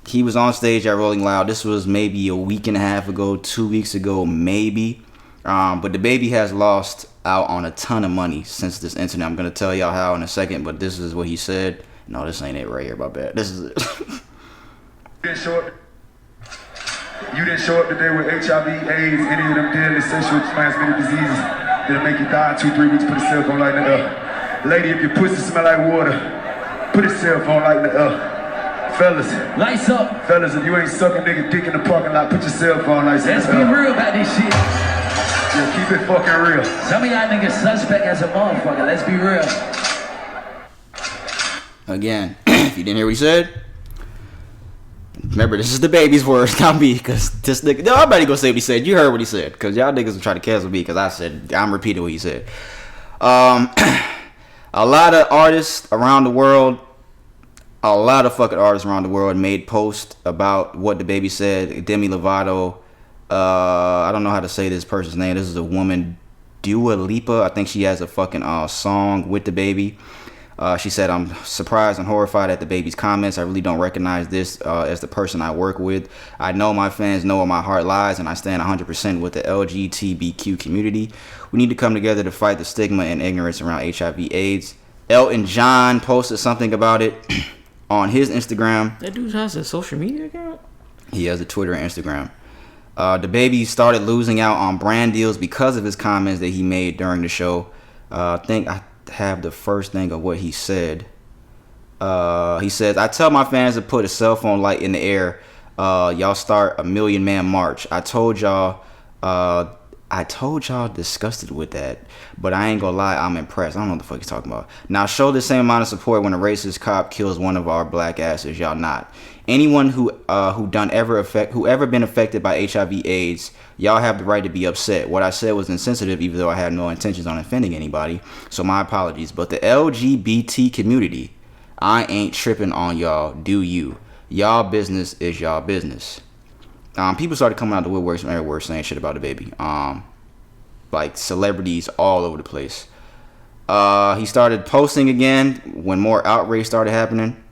He was on stage at Rolling Loud. This was maybe a week and a half ago, 2 weeks ago, maybe. But DaBaby has lost out on a ton of money since this incident. I'm gonna tell y'all how in a second, but this is what he said. No, this ain't it right here. My bad. This is it. You didn't show up today with HIV, AIDS, any of them deadly sexually transmitted diseases that'll make you die in 2-3 weeks. Put a cell phone light it up. Lady, if your pussy smell like water, put your cell phone light in the air. Fellas. Lights up. Fellas, if you ain't sucking nigga dick in the parking lot, put your cell phone lights in the air. Let's be real about this shit. Yeah, keep it fucking real. Some of y'all niggas suspect as a motherfucker. Let's be real. Again, if you didn't hear what he said, remember, this is DaBaby's words, not me, because this nigga, nobody gonna say what he said. You heard what he said, because y'all niggas will try to cancel me, because I'm repeating what he said. A lot of artists around the world, a lot of fucking artists around the world made posts about what DaBaby said. Demi Lovato, I don't know how to say this person's name. This is a woman, Dua Lipa. I think she has a fucking song with DaBaby. She said, I'm surprised and horrified at DaBaby's comments. I really don't recognize this as the person I work with. I know my fans know where my heart lies, and I stand 100% with the LGBTQ community. We need to come together to fight the stigma and ignorance around HIV/AIDS. Elton John posted something about it on his Instagram. That dude has a social media account? He has a Twitter and Instagram. DaBaby started losing out on brand deals because of his comments that he made during the show. I think I have the first thing of what he said. He says, I tell my fans to put a cell phone light in the air. Y'all start a million man march. I told y'all disgusted with that, but I ain't gonna lie, I'm impressed. I don't know what the fuck he's talking about. Now show the same amount of support when a racist cop kills one of our black asses. Y'all not. Anyone who ever been affected by HIV/AIDS, y'all have the right to be upset. What I said was insensitive, even though I had no intentions on offending anybody. So my apologies. But the LGBT community, I ain't tripping on y'all. Do you? Y'all business is y'all business. People started coming out the woodworks from everywhere saying shit about DaBaby. Like celebrities all over the place. He started posting again when more outrage started happening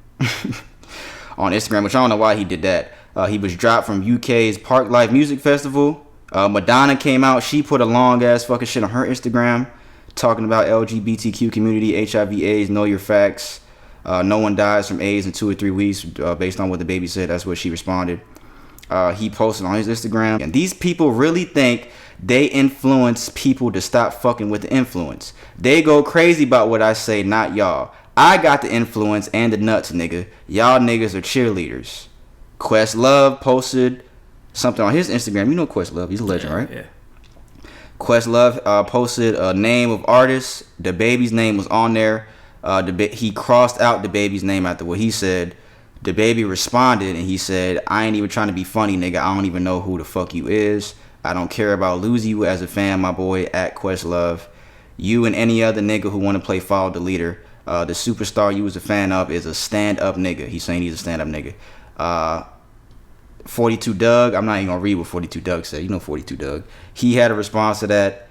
on Instagram, which I don't know why he did that. He was dropped from UK's Park Life Music Festival. Madonna came out. She put a long ass fucking shit on her Instagram talking about LGBTQ community, HIV/AIDS, know your facts. No one dies from AIDS in 2 or 3 weeks, based on what DaBaby said. That's what she responded. He posted on his Instagram, and these people really think they influence people to stop fucking with the influence. They go crazy about what I say, not y'all. I got the influence and the nuts, nigga. Y'all niggas are cheerleaders. Questlove posted something on his Instagram. You know Questlove, he's a legend, right? Yeah. Questlove posted a name of artists. DaBaby's name was on there. He crossed out DaBaby's name after what he said. DaBaby responded and he said, I ain't even trying to be funny, nigga. I don't even know who the fuck you is. I don't care about losing you as a fan, my boy, at Questlove. You and any other nigga who want to play follow the leader. The superstar you was a fan of is a stand-up nigga. He's saying he's a stand-up nigga. 42 Doug. I'm not even going to read what 42 Doug said. You know 42 Doug. He had a response to that.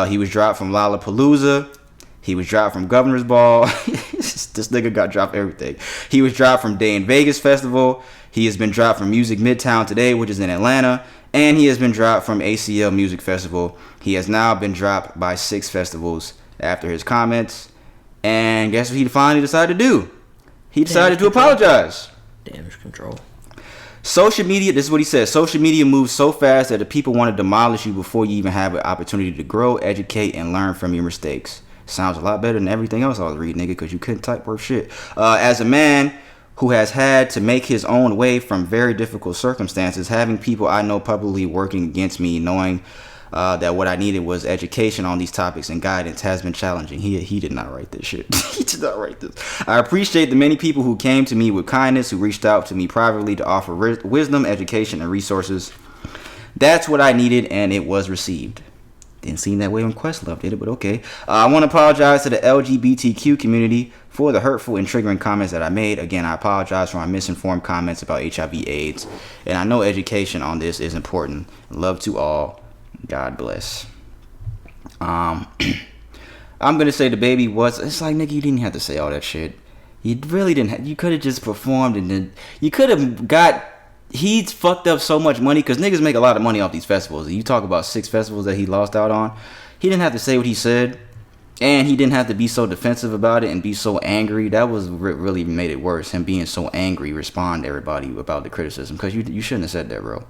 He was dropped from Lollapalooza. He was dropped from Governor's Ball. This nigga got dropped everything. He was dropped from Day in Vegas Festival. He has been dropped from Music Midtown Today, which is in Atlanta. And he has been dropped from ACL Music Festival. He has now been dropped by 6 festivals after his comments. And guess what he finally decided to do? He decided to apologize. Damage control. Social media, this is what he said. Social media moves so fast that the people want to demolish you before you even have an opportunity to grow, educate, and learn from your mistakes. Sounds a lot better than everything else I was reading, nigga, because you couldn't type worth shit. As a man who has had to make his own way from very difficult circumstances, having people I know publicly working against me, knowing that what I needed was education on these topics and guidance has been challenging. He did not write this shit. He did not write this. I appreciate the many people who came to me with kindness, who reached out to me privately to offer wisdom, education, and resources. That's what I needed, and it was received. Didn't seem that way when Questlove did it, but okay. I want to apologize to the LGBTQ community for the hurtful and triggering comments that I made. Again, I apologize for my misinformed comments about HIV/AIDS. And I know education on this is important. Love to all. God bless. I'm going to say DaBaby was... It's like, nigga, you didn't have to say all that shit. You really didn't. You could have just performed and then... You could have got... He's fucked up so much money because niggas make a lot of money off these festivals. And you talk about 6 festivals that he lost out on. He didn't have to say what he said. And he didn't have to be so defensive about it and be so angry. That was really made it worse. Him being so angry, respond to everybody about the criticism. Because you shouldn't have said that, bro.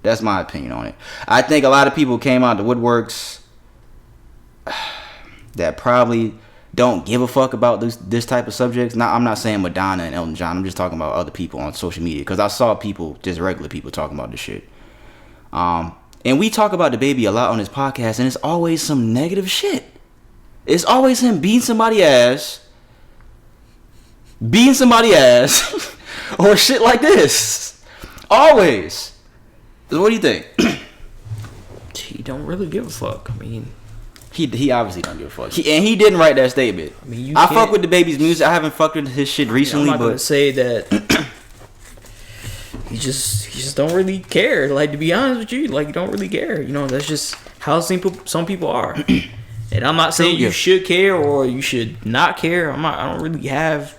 That's my opinion on it. I think a lot of people came out the woodworks that probably don't give a fuck about this type of subjects. Now, I'm not saying Madonna and Elton John. I'm just talking about other people on social media because I saw people, just regular people, talking about this shit. And we talk about DaBaby a lot on this podcast, and it's always some negative shit. It's always him beating somebody's ass, or shit like this. Always. So what do you think? He don't really give a fuck. I mean, he obviously don't give a fuck. He didn't write that statement. I mean, I fuck with DaBaby's music. I haven't fucked with his shit recently, I'm not but gonna say that. He just don't really care. Like, to be honest with you, like, you don't really care. You know, that's just how some people are. And I'm not saying you should care or you should not care. I don't really have.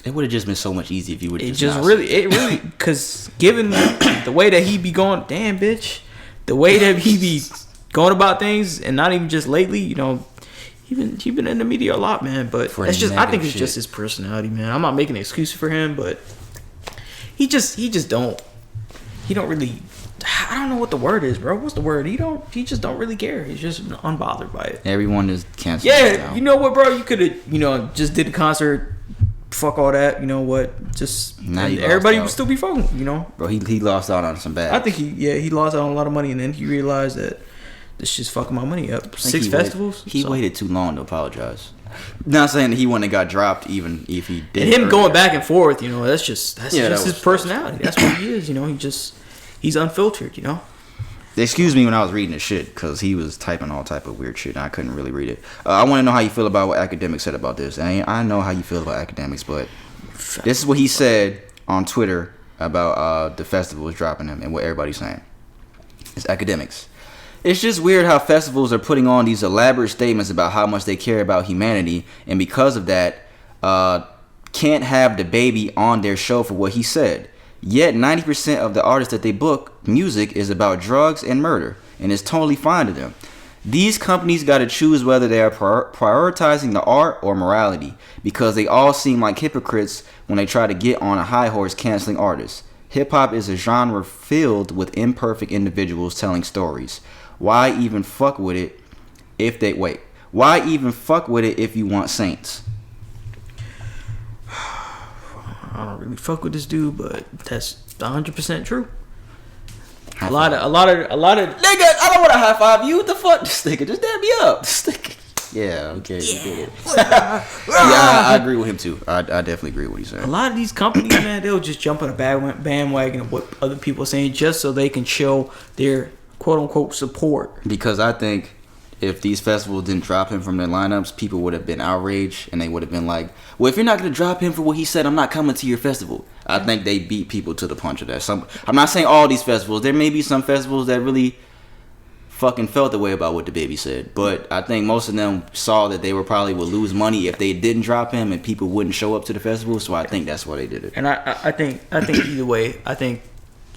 It would have just been so much easier if you would. It really, because given the way that he be going, damn bitch, the way that he be going about things, and not even just lately, you know, he been in the media a lot, man. But that's just, I think it's just his personality, man. I'm not making an excuse for him, but he just don't really. I don't know what the word is, bro. What's the word? He just don't really care. He's just unbothered by it. Everyone is canceled. Yeah, you know what, bro? You could have, just did the concert. Fuck all that. You know what? Just everybody would still be fucking. You know, bro. He lost out on some bad. I think he lost out on a lot of money, and then he realized that this shit's fucking my money up. 6 festivals. He waited too long to apologize. Not saying that he wouldn't have got dropped even if he did. And him going back and forth, that's just his personality. That's what he is. He's unfiltered. Excuse me when I was reading this shit because he was typing all type of weird shit and I couldn't really read it. I want to know how you feel about what Academics said about this. I know how you feel about Academics, but this is what he said on Twitter about the festivals dropping him and what everybody's saying. It's Academics. It's just weird how festivals are putting on these elaborate statements about how much they care about humanity, and because of that, can't have DaBaby on their show for what he said. Yet 90% of the artists that they book music is about drugs and murder, and it's totally fine to them. These companies got to choose whether they are prioritizing the art or morality, because they all seem like hypocrites when they try to get on a high horse canceling artists. Hip-hop is a genre filled with imperfect individuals telling stories. Why even fuck with it if you want saints? I don't really fuck with this dude, but that's 100% true. A lot of nigga, I don't want to high five you. What the fuck? This nigga just dab me up. Yeah, okay, you did it. I agree with him too. I definitely agree with what he's saying. A lot of these companies, man, they'll just jump on a bandwagon of what other people are saying just so they can show their quote unquote support. Because I think if these festivals didn't drop him from their lineups, people would have been outraged and they would have been like, well, if you're not going to drop him for what he said, I'm not coming to your festival. I think they beat people to the punch of that. I'm not saying all these festivals. There may be some festivals that really fucking felt the way about what DaBaby said. But I think most of them saw that they would lose money if they didn't drop him and people wouldn't show up to the festival. So I think that's why they did it. And I think either way, I think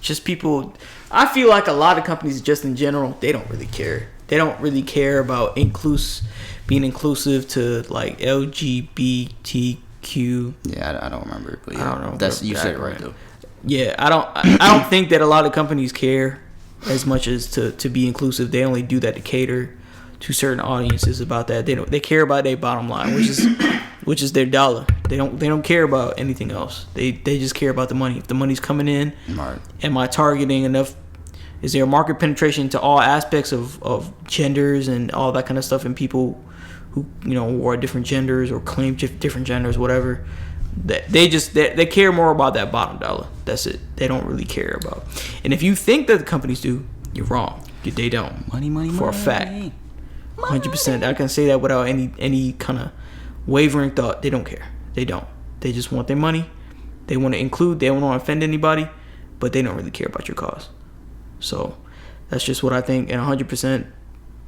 just people, I feel like a lot of companies just in general, they don't really care. They don't really care about being inclusive to like LGBTQ. Yeah, I don't remember it, but yeah, I don't know. You said it right though. Yeah, I don't think that a lot of companies care as much as to be inclusive. They only do that to cater to certain audiences about that. They care about their bottom line, which is their dollar. They don't care about anything else. They just care about the money. If the money's coming in, right. Am I targeting enough? Is there market penetration to all aspects of genders and all that kind of stuff, and people who are different genders or claim different genders, whatever? They care more about that bottom dollar. That's it. They don't really care about. And if you think that the companies do, you're wrong. They don't. Money. For a fact. 100%. I can say that without any kind of wavering thought. They don't care. They don't. They just want their money. They want to include. They don't want to offend anybody, but they don't really care about your cause. So that's just what I think, and 100%,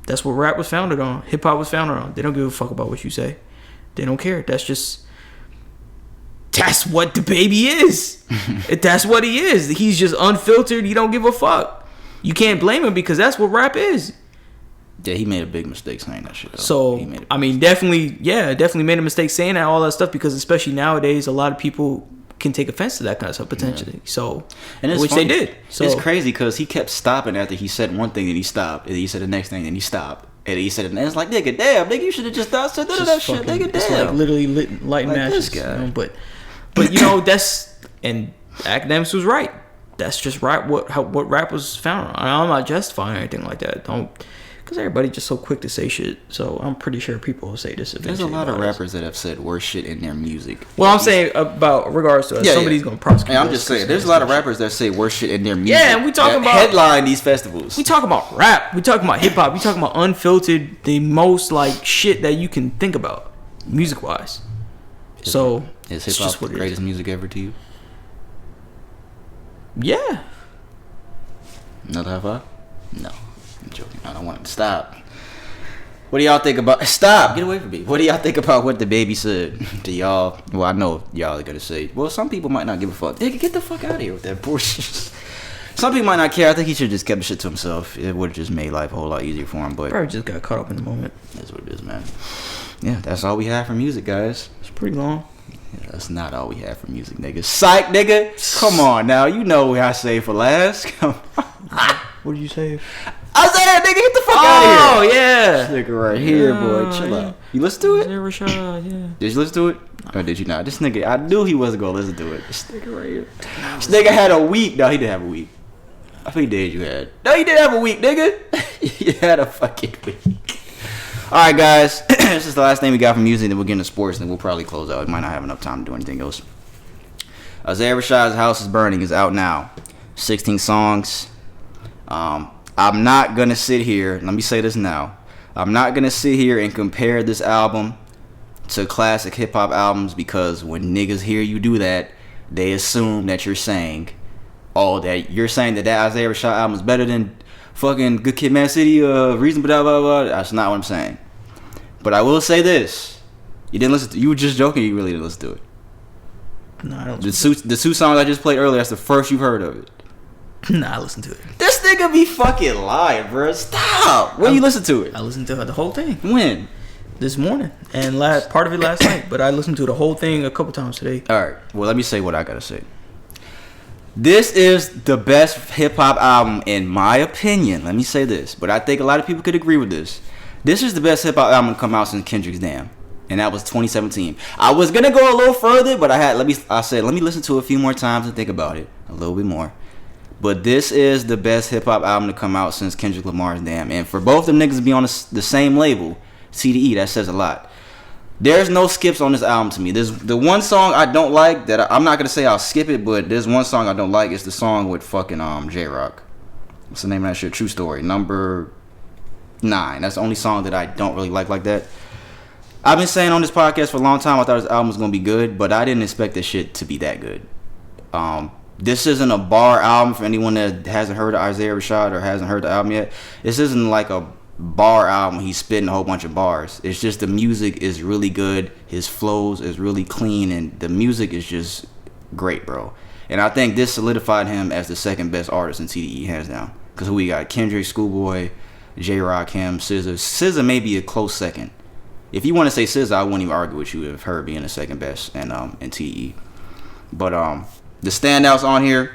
that's what rap was founded on. Hip hop was founded on. They don't give a fuck about what you say. They don't care. That's what DaBaby is. That's what he is. He's just unfiltered. He don't give a fuck. You can't blame him because that's what rap is. Yeah, he made a big mistake saying that shit. So definitely made a mistake saying that, all that stuff, because especially nowadays, a lot of people can take offense to that kind of stuff potentially. Yeah. So, which funny. They did. So it's crazy because he kept stopping after he said one thing, and he stopped, and he said the next thing, and he stopped. And he said it, and it's like, nigga, damn, nigga, you should have just thought said that shit, nigga, damn. It's like literally light like matches. This guy. You know? But you know, and Academics was right. That's just right. What rap was founded on. I'm not justifying anything like that. Because everybody just so quick to say shit. So I'm pretty sure people will say this eventually. There's a lot of rappers that have said worse shit in their music. Well, I'm saying about regards to somebody's gonna prosecute. Yeah, I'm just saying, there's a lot of rappers that say worse shit in their music. Yeah, and we talking about headline these festivals. We talk about rap. We talking about hip hop. We talking about unfiltered, the most like shit that you can think about, music wise. So is hip hop the greatest music ever to you? Yeah. Another high five? No, I'm joking. I don't want to stop. What do y'all think about? Stop! Get away from me. What do y'all think about what DaBaby said to y'all? Well, I know y'all are gonna say. Well, some people might not give a fuck. Nigga, get the fuck out of here with that bullshit. Some people might not care. I think he should have just kept the shit to himself. It would have just made life a whole lot easier for him. But probably just got caught up in the moment. That's what it is, man. Yeah, that's all we have for music, guys. It's pretty long. Yeah, that's not all we have for music, nigga. Psych, nigga. Come on now. You know what I say for last. What did you say? Isaiah, nigga, get the fuck out of here. Oh, yeah. This nigga right here, boy. Chill out. You listen to it? Isaiah Rashad, yeah. Did you listen to it? Or did you not? This nigga, I knew he wasn't going to listen to it. This nigga right here. This nigga had a week. No, he didn't have a week. I think he did. You had. No, you didn't have a week, nigga. You had a fucking week. All right, guys. This is the last thing we got from music. Then we'll get into sports, and then we'll probably close out. We might not have enough time to do anything else. Isaiah Rashad's House is Burning is out now. 16 songs. I'm not going to sit here. Let me say this now. I'm not going to sit here and compare this album to classic hip-hop albums because when niggas hear you do that, they assume that you're saying, that Isaiah Rashad album is better than fucking Good Kid, Mad City, Reason, blah, blah, blah. That's not what I'm saying. But I will say this. You didn't listen to you were just joking, you really didn't listen to it. No, I don't. The two songs I just played earlier, that's the first you've heard of it. Nah, I listened to it. This nigga be fucking lying, bro. Stop. When you listen to it? I listened to the whole thing. When? This morning. And part of it last night. But I listened to the whole thing a couple times today. Alright. Well, let me say what I gotta say. This is the best hip-hop album in my opinion. Let me say this. But I think a lot of people could agree with this. This is the best hip-hop album to come out since Kendrick's Damn. And that was 2017. I was gonna go a little further, but I said let me listen to it a few more times and think about it. A little bit more. But this is the best hip-hop album to come out since Kendrick Lamar's Damn. And for both them niggas to be on the same label, CDE, that says a lot. There's no skips on this album to me. There's the one song I don't like that I'm not going to say I'll skip it, but there's one song I don't like. It's the song with fucking J-Rock. What's the name of that shit? True Story. Number 9. That's the only song that I don't really like that. I've been saying on this podcast for a long time I thought this album was going to be good, but I didn't expect this shit to be that good. This isn't a bar album for anyone that hasn't heard of Isaiah Rashad or hasn't heard the album yet. This isn't like a bar album. He's spitting a whole bunch of bars. It's just the music is really good. His flows is really clean, and the music is just great, bro. And I think this solidified him as the second best artist in TDE, hands down. Because we got Kendrick, Schoolboy, J-Rock, him, SZA. SZA may be a close second. If you want to say SZA, I wouldn't even argue with you if her being the second best in TDE. But the standouts on here,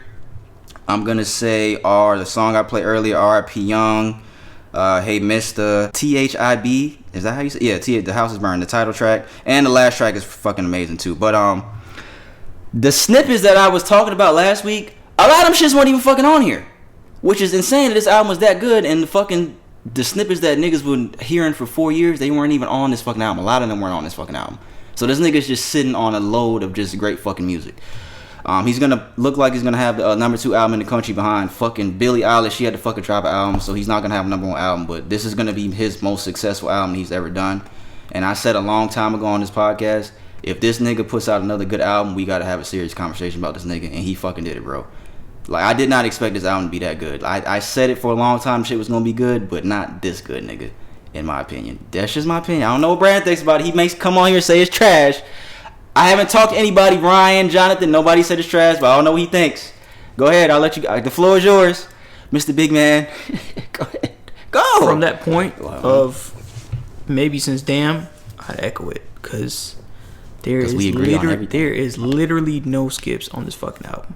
I'm gonna say, are the song I played earlier, R.I.P. Young, Hey Mr. THIB. Is that how you say? Yeah, The House is Burning, the title track, and the last track is fucking amazing too. But the snippets that I was talking about last week, a lot of them shits weren't even fucking on here, which is insane that this album was that good. And the snippets that niggas been hearing for 4 years, they weren't even on this fucking album. A lot of them weren't on this fucking album. So this nigga's just sitting on a load of just great fucking music. He's gonna look like he's gonna have the number 2 album in the country behind fucking Billie Eilish. She had to fucking drop an album, so he's not gonna have a number 1 album. But this is gonna be his most successful album he's ever done. And I said a long time ago on this podcast, if this nigga puts out another good album, we gotta have a serious conversation about this nigga. And he fucking did it, bro. Like, I did not expect this album to be that good. I said it for a long time, shit was gonna be good, but not this good, nigga. In my opinion, that's just my opinion. I don't know what Brandon thinks about it. He makes come on here and say it's trash. I haven't talked to anybody, Ryan, Jonathan, nobody said it's trash, but I don't know what he thinks. Go ahead, I'll let you, the floor is yours, Mr. Big Man. Go ahead, go. From that point of maybe since Damn, I'd echo it, because there is literally no skips on this fucking album.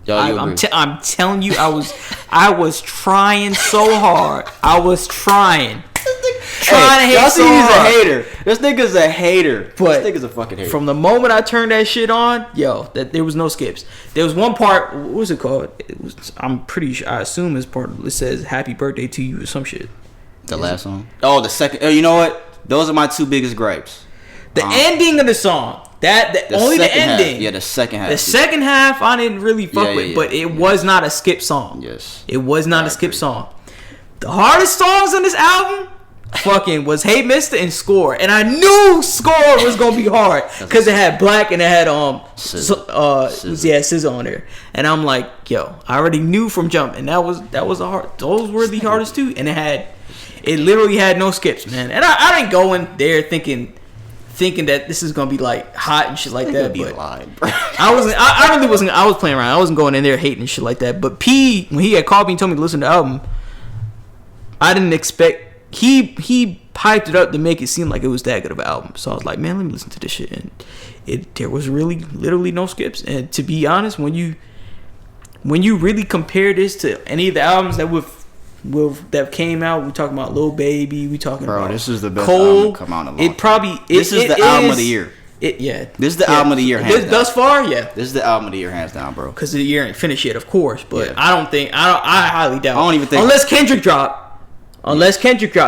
I'm telling you, I was trying so hard. I was trying. trying to hate y'all so see he's a hard. hater. This nigga's a hater. But this nigga's a fucking hater. From the moment I turned that shit on, that there was no skips. There was one part. What was it called? I'm pretty sure. I assume it's part. It says "Happy Birthday to You" or some shit. The last song. Oh, the second. You know what? Those are my two biggest gripes. The ending of the song. Only the ending. Half. Yeah, the second half. The second half I didn't really fuck with, but it was not a skip song. Yes. It was not a skip song. The hardest songs on this album fucking was Hey Mister and Score. And I knew Score was gonna be hard because it had Black and it had SZA on there. And I'm like, yo, I already knew from jump, and that was a hard. Those were the hardest too. And it literally had no skips, man. And I didn't go in there thinking that this is gonna be like hot and shit like that. But I wasn't. I really wasn't. I was playing around. I wasn't going in there hating and shit like that. But P, when he had called me and told me to listen to the album, I didn't expect. He piped it up to make it seem like it was that good of an album. So I was like, man, let me listen to this shit. And there was really literally no skips. And to be honest, when you really compare this to any of the albums that that came out, we talking about Lil Baby, we talking about this is the best Cole, album come out in a long time. This is the album of the year. This is the album of the year, hands down. Thus far, yeah. This is the album of the year, hands down, bro. Because the year ain't finished yet, of course. But I highly doubt. I don't even think unless Kendrick drop,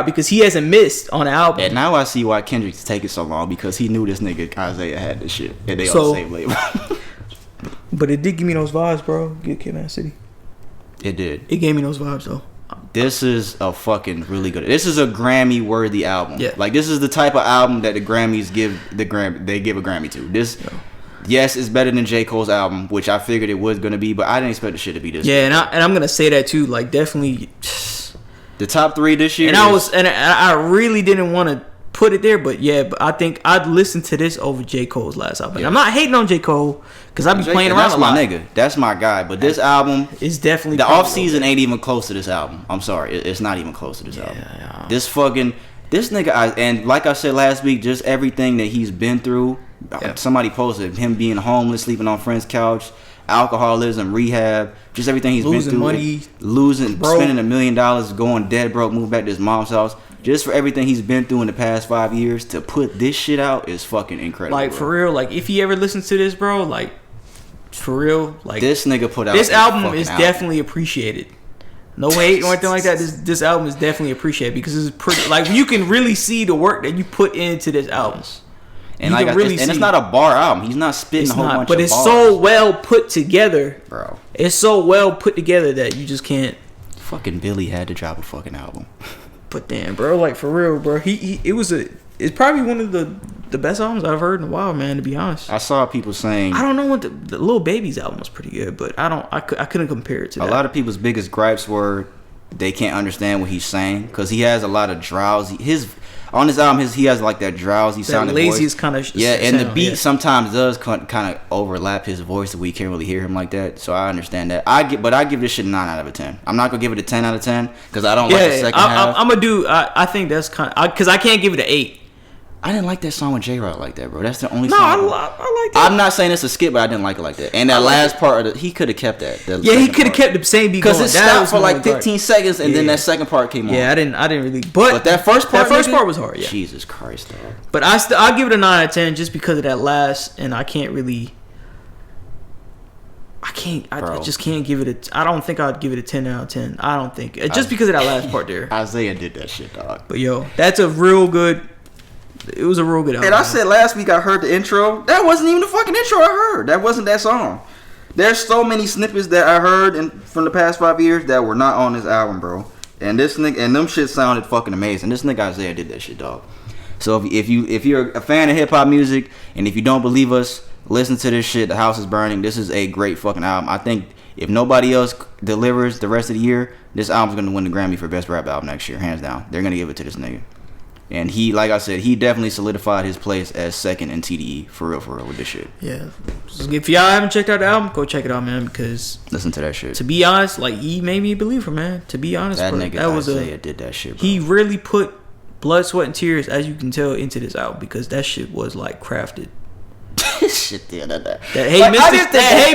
because he hasn't missed on the album. And now I see why Kendrick's taking so long, because he knew this nigga Isaiah had this shit, and they on the same label. But it did give me those vibes, bro. Good Kid, Man City. It did. It gave me those vibes, though. This is a fucking really good. This is a Grammy worthy album. Yeah. Like, this is the type of album that the Grammys give a Grammy to. This, yes, it's better than J. Cole's album, which I figured it was gonna be, but I didn't expect the shit to be this. Yeah, good. And I'm gonna say that too. Like, definitely the top 3 this year. And I really didn't want to put it there, but I think I'd listen to this over J. Cole's last album. Yeah. I'm not hating on J. Cole because I be playing around a lot. That's my nigga. That's my guy. But this album is definitely the off season ain't even close to this album. I'm sorry, it's not even close to this album. Yeah. This nigga, and like I said last week, just everything that he's been through. Yeah. Somebody posted him being homeless, sleeping on friend's couch, alcoholism, rehab, just everything he's been through. Money, spending $1 million, going dead broke, moving back to his mom's house. Just for everything he's been through in the past 5 years, to put this shit out is fucking incredible. Like, for real, like, if he ever listens to this, bro, like, for real, like, this nigga put out this album is definitely appreciated. No hate or anything like that. This album is definitely appreciated because it's pretty. Like, you can really see the work that you put into this album. And like, it's not a bar album. He's not spitting a whole bunch of bars. But it's so well put together, bro. It's so well put together that you just can't. Fucking Billy had to drop a fucking album. But damn, bro, like, for real, bro, it's probably one of the best albums I've heard in a while, man. To be honest, I saw people saying, I don't know what the Lil Baby's album was pretty good, but I couldn't compare it to that. A lot of people's biggest gripes were they can't understand what he's saying because he has a lot of drowsy. On his album, he has like that drowsy sounding voice. Laziest kind of and the beat sometimes does kind of overlap his voice, so we can't really hear him like that. So I understand that. I give this shit a 9 out of 10. I'm not gonna give it a 10 out of 10 because I don't like the second half. I'm gonna do. I think that's kind of because I can't give it an 8. I didn't like that song with J-Rock like that, bro. That's the only song. I like that. I'm not saying it's a skip, but I didn't like it like that. And that last part, he could have kept that. He could have kept the same beat going. Because it stopped for like 15 seconds, and then that second part came on. Yeah, I didn't really. But that first part was hard. Yeah. Jesus Christ, dog. But I'll give it a 9 out of 10 just because of that last, and I can't really. I just can't give it a. I don't think I'd give it a 10 out of 10. I don't think just because of that last part there. Isaiah did that shit, dog. But that's a real good. It was a real good album. And I said last week I heard the intro. That wasn't even the fucking intro I heard. That wasn't that song. There's so many snippets that I heard from the past 5 years that were not on this album, bro. And this nigga and them shit sounded fucking amazing. This nigga Isaiah did that shit, dog. So if you're a fan of hip hop music and if you don't believe us, listen to this shit. The House is Burning. This is a great fucking album. I think if nobody else delivers the rest of the year, this album's gonna win the Grammy for best rap album next year, hands down. They're gonna give it to this nigga. And he, like I said, he definitely solidified his place as second in TDE for real with this shit. Yeah. If y'all haven't checked out the album, go check it out, man. Because listen to that shit. To be honest, like, he made me a believer, man. To be honest, that bro, nigga that was Isaiah did that shit, bro. He really put blood, sweat, and tears, as you can tell, into this album because that shit was like crafted. shit, yeah, that. Hey,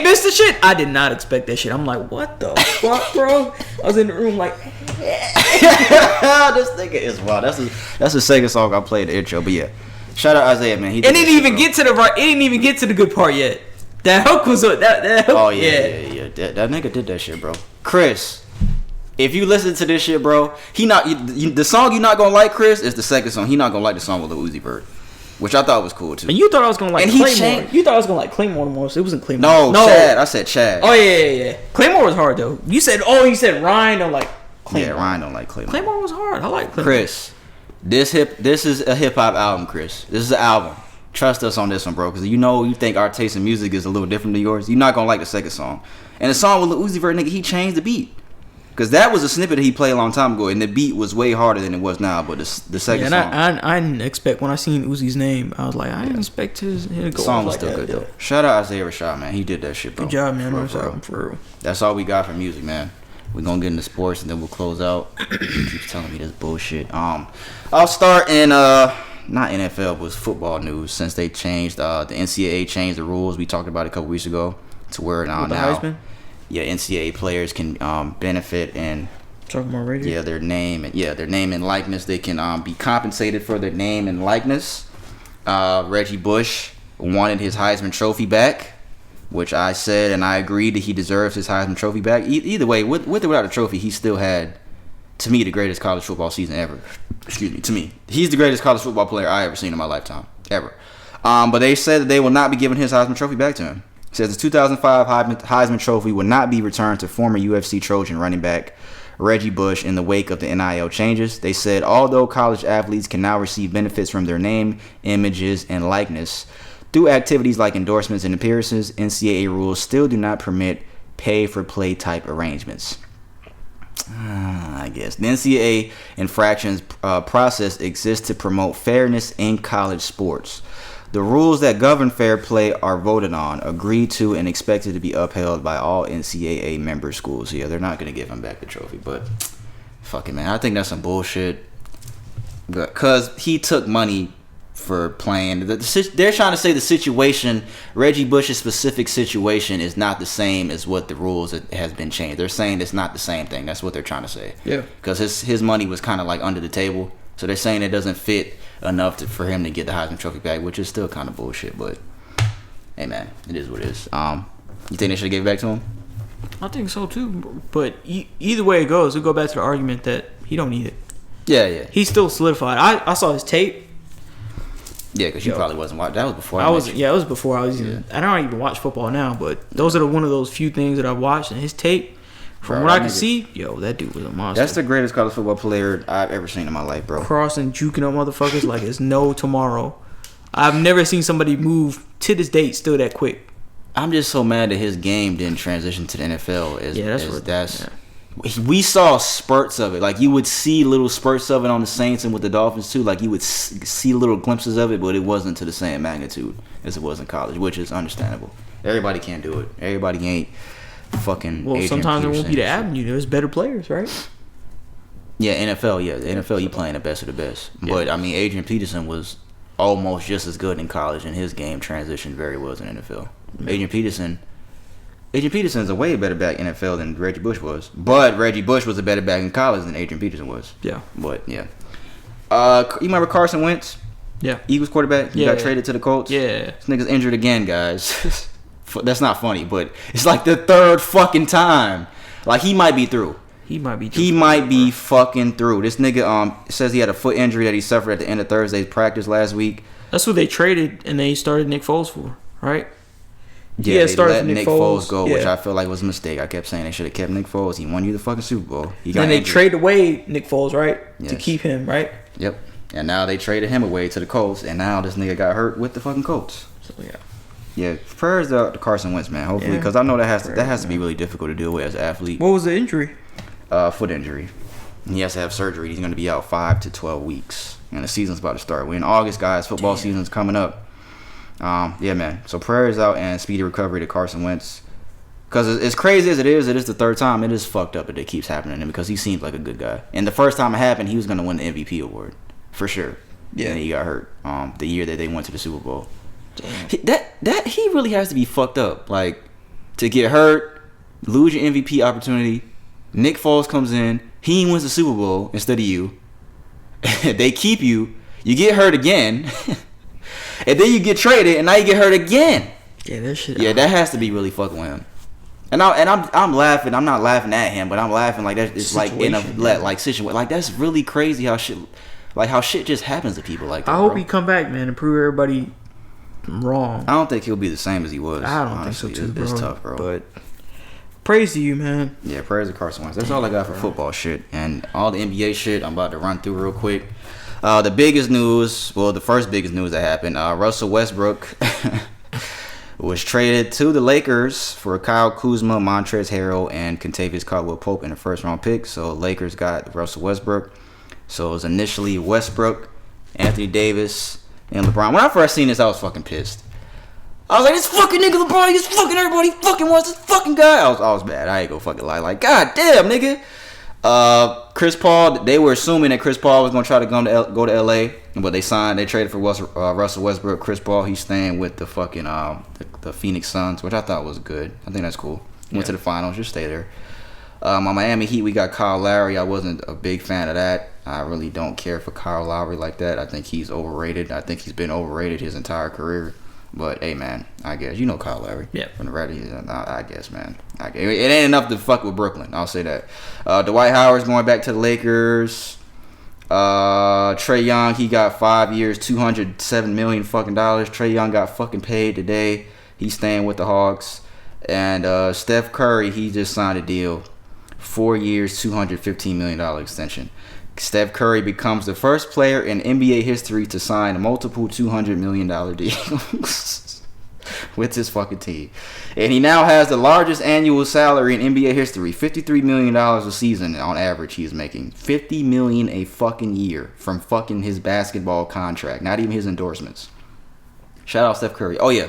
Mr. Shit. I did not expect that shit. I'm like, what the fuck, bro? I was in the room like, this nigga is wild. That's the second song I played the intro. But yeah, shout out Isaiah, man. He it didn't even get to the right. It didn't even get to the good part yet. That hook was that hook. Oh yeah. That nigga did that shit, bro. Chris, if you listen to this shit, bro, the song you not gonna like, Chris, is the second song. He not gonna like the song with the Uzi Vert, which I thought was cool too. And you thought I was gonna like Claymore. You thought I was gonna like Claymore more. So it wasn't Claymore. No, Chad. I said Chad. Oh yeah. Claymore was hard though. You said Ryan don't like Claymore. Yeah, Ryan don't like Claymore. Claymore was hard. I like Claymore. Chris, this is a hip hop album, Chris. This is an album. Trust us on this one, bro, because you think our taste in music is a little different than yours. You're not gonna like the second song. And the song with Lil Uzi Vert, nigga, he changed the beat. Because that was a snippet that he played a long time ago, and the beat was way harder than it was now. But the second song, I didn't expect, when I seen Uzi's name, I was like, I didn't expect him to go. The song was like still that, good though. Shout out Isaiah Rashad, man. He did that shit, bro. Good job, man. For real. That's all we got for music, man. We're gonna get into sports and then we'll close out. He keeps telling me this bullshit. I'll start in not NFL, but football news, since they changed the NCAA changed the rules. We talked about it a couple weeks ago to where now Heisman? Yeah, NCAA players can benefit and talking about Reggie. Yeah, their name and likeness. They can be compensated for their name and likeness. Reggie Bush wanted his Heisman Trophy back, which I said and I agreed that he deserves his Heisman Trophy back. Either way, with or without a trophy, he still had, to me, the greatest college football season ever. Excuse me, to me. He's the greatest college football player I ever seen in my lifetime, ever. But they said that they will not be giving his Heisman Trophy back to him. It says the 2005 Heisman Trophy will not be returned to former UFC Trojan running back Reggie Bush in the wake of the NIL changes. They said although college athletes can now receive benefits from their name, images, and likeness through activities like endorsements and appearances, NCAA rules still do not permit pay-for-play type arrangements. I guess the NCAA infractions process exists to promote fairness in college sports. The rules that govern fair play are voted on, agreed to, and expected to be upheld by all NCAA member schools. Yeah, they're not going to give him back the trophy, but fuck it, man. I think that's some bullshit. Because he took money for playing. They're trying to say the situation, Reggie Bush's specific situation, is not the same as what the rules has been changed. They're saying it's not the same thing. That's what they're trying to say. Yeah. Because his money was kind of like under the table. So they're saying it doesn't fit enough for him to get the Heisman Trophy back, which is still kind of bullshit. But hey, man, it is what it is. You think they should have gave it back to him? I think so too. But either way it goes, we'll go back to the argument that he don't need it. Yeah. He's still solidified. I saw his tape. Yeah, because you probably wasn't watching. That was before. It was before I was. Yeah. I don't even watch football now, but those are one of those few things that I watched. And his tape, from what I can see, that dude was a monster. That's the greatest college football player I've ever seen in my life, bro. Crossing, juking up motherfuckers like it's no tomorrow. I've never seen somebody move to this date still that quick. I'm just so mad that his game didn't transition to the NFL. We saw spurts of it. Like, you would see little spurts of it on the Saints and with the Dolphins too. Like, you would see little glimpses of it, but it wasn't to the same magnitude as it was in college, which is understandable. Everybody can't do it. Everybody ain't fucking. Well, sometimes it won't be the avenue. There's better players, right? Yeah, NFL. Yeah, the NFL. You playing the best of the best. Yeah. But I mean, Adrian Peterson was almost just as good in college, and his game transitioned very well in NFL. Yeah. Adrian Peterson's a way better back in NFL than Reggie Bush was. But Reggie Bush was a better back in college than Adrian Peterson was. Yeah. But, yeah. You remember Carson Wentz? Yeah. Eagles quarterback? He got traded to the Colts? Yeah. This nigga's injured again, guys. That's not funny, but it's like the third fucking time. Like, he might be through. He might be fucking through. This nigga says he had a foot injury that he suffered at the end of Thursday's practice last week. That's who they traded and they started Nick Foles for, right? Yeah, they let Nick Foles go, which I feel like was a mistake. I kept saying they should have kept Nick Foles. He won you the fucking Super Bowl. Then they traded away Nick Foles, right? Yes. To keep him, right? Yep. And now they traded him away to the Colts, and now this nigga got hurt with the fucking Colts. So, yeah. Yeah, prayers to Carson Wentz, man. Hopefully, because I know that has to be really difficult to deal with as an athlete. What was the injury? Foot injury. He has to have surgery. He's going to be out 5 to 12 weeks, and the season's about to start. We're in August, guys. Football season's coming up. Yeah, man. So prayers out and speedy recovery to Carson Wentz. Because as crazy as it is the third time. It is fucked up that it keeps happening to him because he seems like a good guy. And the first time it happened, he was going to win the MVP award for sure. Yeah. And he got hurt. The year that they went to the Super Bowl. He really has to be fucked up, like, to get hurt, lose your MVP opportunity. Nick Foles comes in, he wins the Super Bowl instead of you. They keep you. You get hurt again, and then you get traded, and now you get hurt again. Yeah, that shit. Yeah, that has to be really fucking with him. And I'm laughing. I'm not laughing at him, but I'm laughing like that. It's like in a like situation. Like that's really crazy how shit just happens to people like that. I hope he come back, man, and prove everybody wrong. I don't think he'll be the same as he was. I don't honestly. think so too, It's bro. tough, bro. But praise to you, man. Yeah, praise to Carson Wentz. That's all I got for football shit. And all the NBA shit, I'm about to run through real quick. The biggest news, well, the first biggest news that happened, Russell Westbrook was traded to the Lakers for Kyle Kuzma, Montrezl Harrell, and Kentavious Caldwell-Pope in the first-round pick. So Lakers got Russell Westbrook. So it was initially Westbrook, Anthony Davis, and LeBron. When I first seen this, I was fucking pissed. I was like, this fucking nigga LeBron, he's fucking everybody, he fucking wants this fucking guy. I was mad. I ain't gonna fucking lie. Like, god damn, nigga. Chris Paul, they were assuming that Chris Paul was gonna try to go to LA, but they traded for Russell Westbrook. Chris Paul, he's staying with the fucking the Phoenix Suns, which I thought was good. I think that's cool. Went to the finals, just stay there. On Miami Heat, we got Kyle Lowry. I wasn't a big fan of that. I really don't care for Kyle Lowry like that. I think he's overrated. I think he's been overrated his entire career. But hey, man, I guess you know Kyle Lowry. Yeah. From the Reddies, I guess, man. It ain't enough to fuck with Brooklyn. I'll say that. Dwight Howard's going back to the Lakers. Trae Young, he got 5 years, $207 million fucking dollars. Trae Young got fucking paid today. He's staying with the Hawks. And Steph Curry, he just signed a deal, 4 years, $215 million extension. Steph Curry becomes the first player in NBA history to sign a multiple $200 million deals with his fucking team. And he now has the largest annual salary in NBA history, $53 million a season on average he's making. $50 million a fucking year from fucking his basketball contract, not even his endorsements. Shout out Steph Curry. Oh yeah,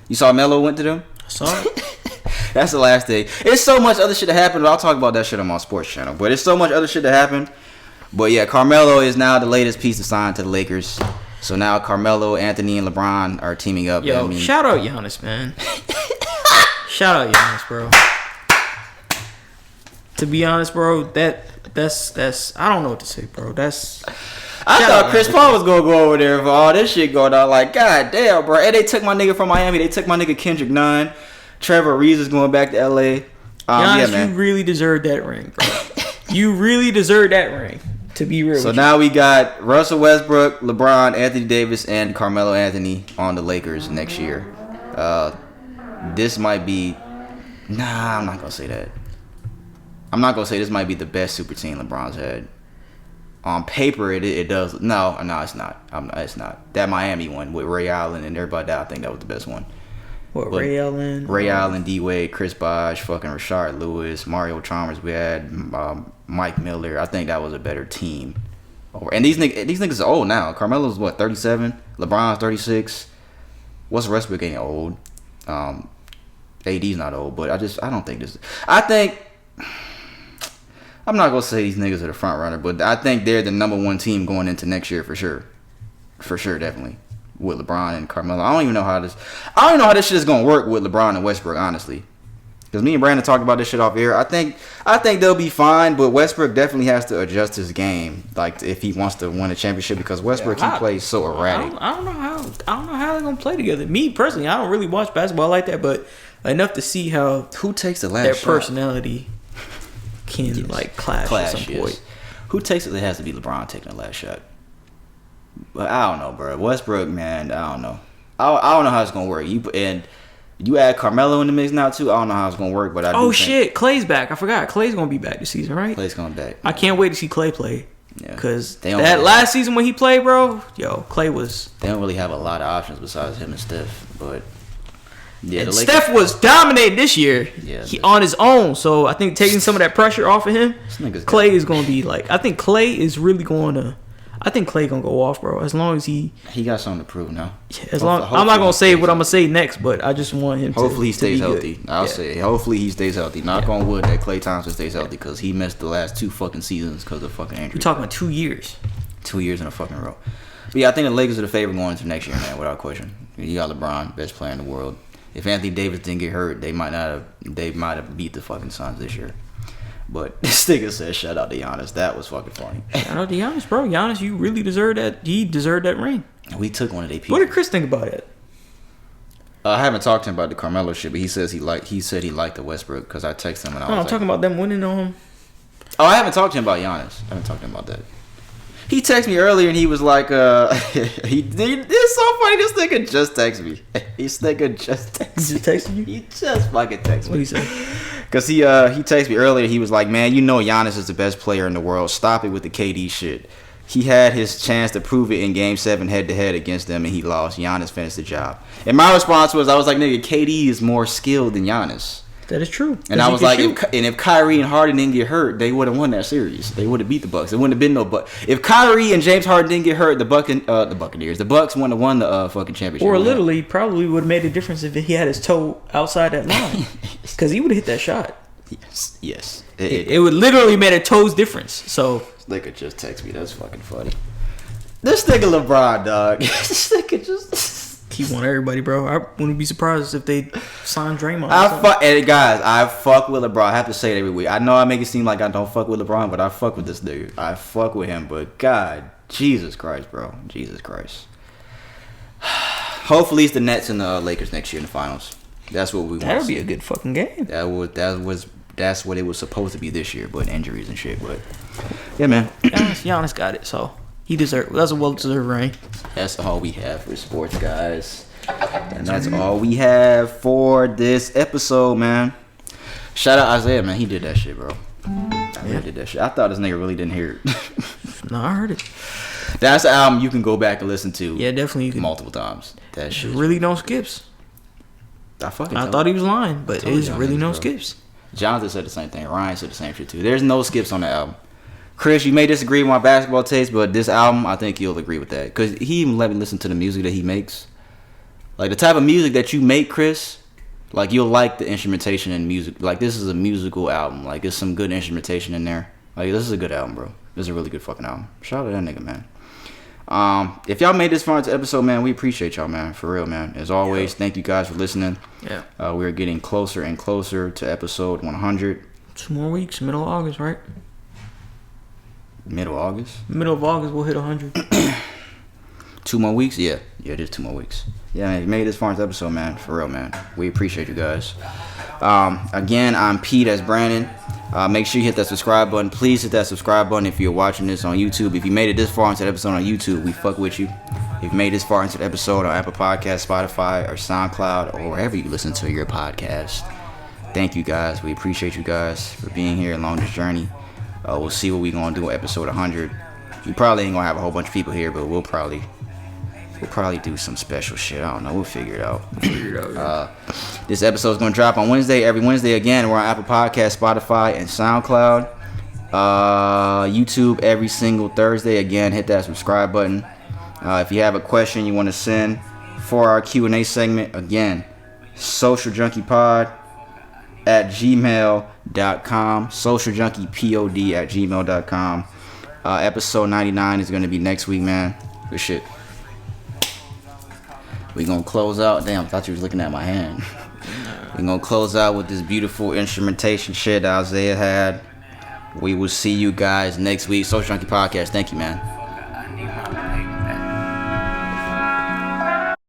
you saw Melo went to them? I saw it. That's the last day. It's so much other shit that happened. I'll talk about that shit on my sports channel. But it's so much other shit that happened. But yeah, Carmelo is now the latest piece to sign to the Lakers. So now Carmelo, Anthony, and LeBron are teaming up. Yo, shout out Giannis, man. Shout out Giannis, bro. To be honest, bro, that's I don't know what to say, bro. I thought Chris Paul was gonna go over there for all this shit going on. Like, god damn, bro. And they took my nigga from Miami. They took my nigga Kendrick Nunn. Trevor Reeves is going back to LA. Giannis, yeah, man. you really deserve that ring, bro. You really deserve that ring. To be real. So now we got Russell Westbrook, LeBron, Anthony Davis, and Carmelo Anthony on the Lakers next year. This might be... Nah, I'm not going to say that. I'm not going to say this might be the best super team LeBron's had. On paper, it does. No, it's not. It's not. That Miami one with Ray Allen and everybody, I think that was the best one. What, Ray Allen? Ray Allen, D-Wade, Chris Bosh, fucking Rashard Lewis, Mario Chalmers. We had Mike Miller. I think that was a better team. And these niggas are old now. Carmelo's what, 37? LeBron's 36. Westbrook ain't old. AD's not old, but I don't think this. I think I'm not gonna say these niggas are the front runner, but I think they're the number one team going into next year for sure. For sure, definitely. With LeBron and Carmelo. I don't even know how this shit is gonna work with LeBron and Westbrook, honestly. Because me and Brandon talked about this shit off air. I think they'll be fine, but Westbrook definitely has to adjust his game, like if he wants to win a championship. Because Westbrook, he plays so erratic. I don't know how they're gonna play together. Me personally, I don't really watch basketball like that, but enough to see how who takes the last their shot? Personality can clash at some point. Yes. Who takes it? It has to be LeBron taking the last shot. But I don't know, bro. Westbrook, man, I don't know. I don't know how it's gonna work. You add Carmelo in the mix now too. I don't know how it's gonna work, but I do think shit, Clay's back. I forgot. Clay's gonna be back this season, right? Clay's coming back. I can't wait to see Clay play. Yeah, because that last season when he played, bro, Clay was. They don't really have a lot of options besides him and Steph, but yeah, and Steph was dominating this year. Yeah, he on his own. So I think taking some of that pressure off of him, Clay is gonna be like. I think Clay is really going to. I think Clay gonna go off, bro. As long as he got something to prove now. As long I'm not gonna say what I'm gonna say next, but I just want him. Hopefully he stays healthy. Good. I'll say hopefully he stays healthy. Knock on wood that Klay Thompson stays healthy because he missed the last 2 fucking seasons because of fucking injury. We're talking about 2 years. 2 years in a fucking row. But yeah, I think the Lakers are the favorite going into next year, man, without question. You got LeBron, best player in the world. If Anthony Davis didn't get hurt, they might have beat the fucking Suns this year. But this nigga said, shout out to Giannis. That was fucking funny. Shout out to Giannis, bro. Giannis, you really deserve that. He deserved that ring. We took one of their people. What did Chris think about it? I haven't talked to him about the Carmelo shit, but he said he liked the Westbrook because I texted him and I was I'm like, talking about them winning on him. Oh, I haven't talked to him about Giannis. I haven't talked to him about that. He texted me earlier and he was like, it's so funny. This nigga just texted me. This nigga just texted me. He just texted you? He just fucking texted me. What he say? Because he texted me earlier. He was like, man, you know Giannis is the best player in the world. Stop it with the KD shit. He had his chance to prove it in Game 7 head-to-head against them, and he lost. Giannis finished the job. And my response was, I was like, nigga, KD is more skilled than Giannis. That is true. And I was like, if Kyrie and Harden didn't get hurt, they would have won that series. They would have beat the Bucks. There wouldn't have been no Bucks. If Kyrie and James Harden didn't get hurt, the Bucks wouldn't have won the fucking championship. Or literally, probably would have made a difference if he had his toe outside that line. Because he would have hit that shot. Yes. It would literally made a toes difference. So this nigga just text me. That's fucking funny. This nigga LeBron, dog. This nigga just... He won everybody, bro. I wouldn't be surprised if they signed Draymond. I fuck with LeBron. I have to say it every week. I know I make it seem like I don't fuck with LeBron, but I fuck with this nigga. I fuck with him, but God, Jesus Christ, bro. Jesus Christ. Hopefully it's the Nets and the Lakers next year in the finals. That's what we want. That'll be a good fucking game. That's what it was supposed to be this year, but injuries and shit. But yeah, man. Giannis got it, so he deserved. That's a well-deserved ring. That's all we have for sports, guys. And that's all we have for this episode, man. Shout out Isaiah, man. He did that shit, bro. He did that shit. I thought this nigga really didn't hear it. No, I heard it. That's an album you can go back and listen to. Yeah, definitely. You can. Multiple times. That shit. Really no skips. I thought he was lying, but it's really no skips. Jonathan said the same thing. Ryan said the same shit too. There's no skips on the album. Chris, you may disagree with my basketball taste, but this album, I think you'll agree with that. Because he even let me listen to the music that he makes. Like, the type of music that you make, Chris, like, you'll like the instrumentation and music. Like, this is a musical album. Like, there's some good instrumentation in there. Like, this is a good album, bro. This is a really good fucking album. Shout out to that nigga, man. If y'all made this far into episode, man, we appreciate y'all, man. For real, man. As always, thank you guys for listening. Yeah. We're getting closer and closer to episode 100. 2 more weeks, middle of August, right? Middle of August? Middle of August, we'll hit 100. 2 more weeks? Yeah, just 2 more weeks. Yeah, man, you made this far into episode, man. For real, man. We appreciate you guys. Again, I'm Pete, that's Brandon. Make sure you hit that subscribe button. Please hit that subscribe button if you're watching this on YouTube. If you made it this far into the episode on YouTube, we fuck with you. If you made this far into the episode on Apple Podcasts, Spotify, or SoundCloud, or wherever you listen to your podcast, thank you guys. We appreciate you guys for being here along this journey. We'll see what we're going to do on episode 100. We probably ain't going to have a whole bunch of people here, but we'll probably do some special shit. I don't know. We'll figure it out. This episode is going to drop on Wednesday. Every Wednesday, again, we're on Apple Podcasts, Spotify, and SoundCloud. YouTube every single Thursday. Again, hit that subscribe button. If you have a question you want to send for our Q&A segment, again, socialjunkiepod@gmail.com. socialjunkiepod@gmail.com. Episode 99 is going to be next week, man. Good shit. We gonna close out. Damn, I thought you was looking at my hand. We gonna close out with this beautiful instrumentation shit that Isaiah had. We will see you guys next week. Social Junkie Podcast. Thank you, man.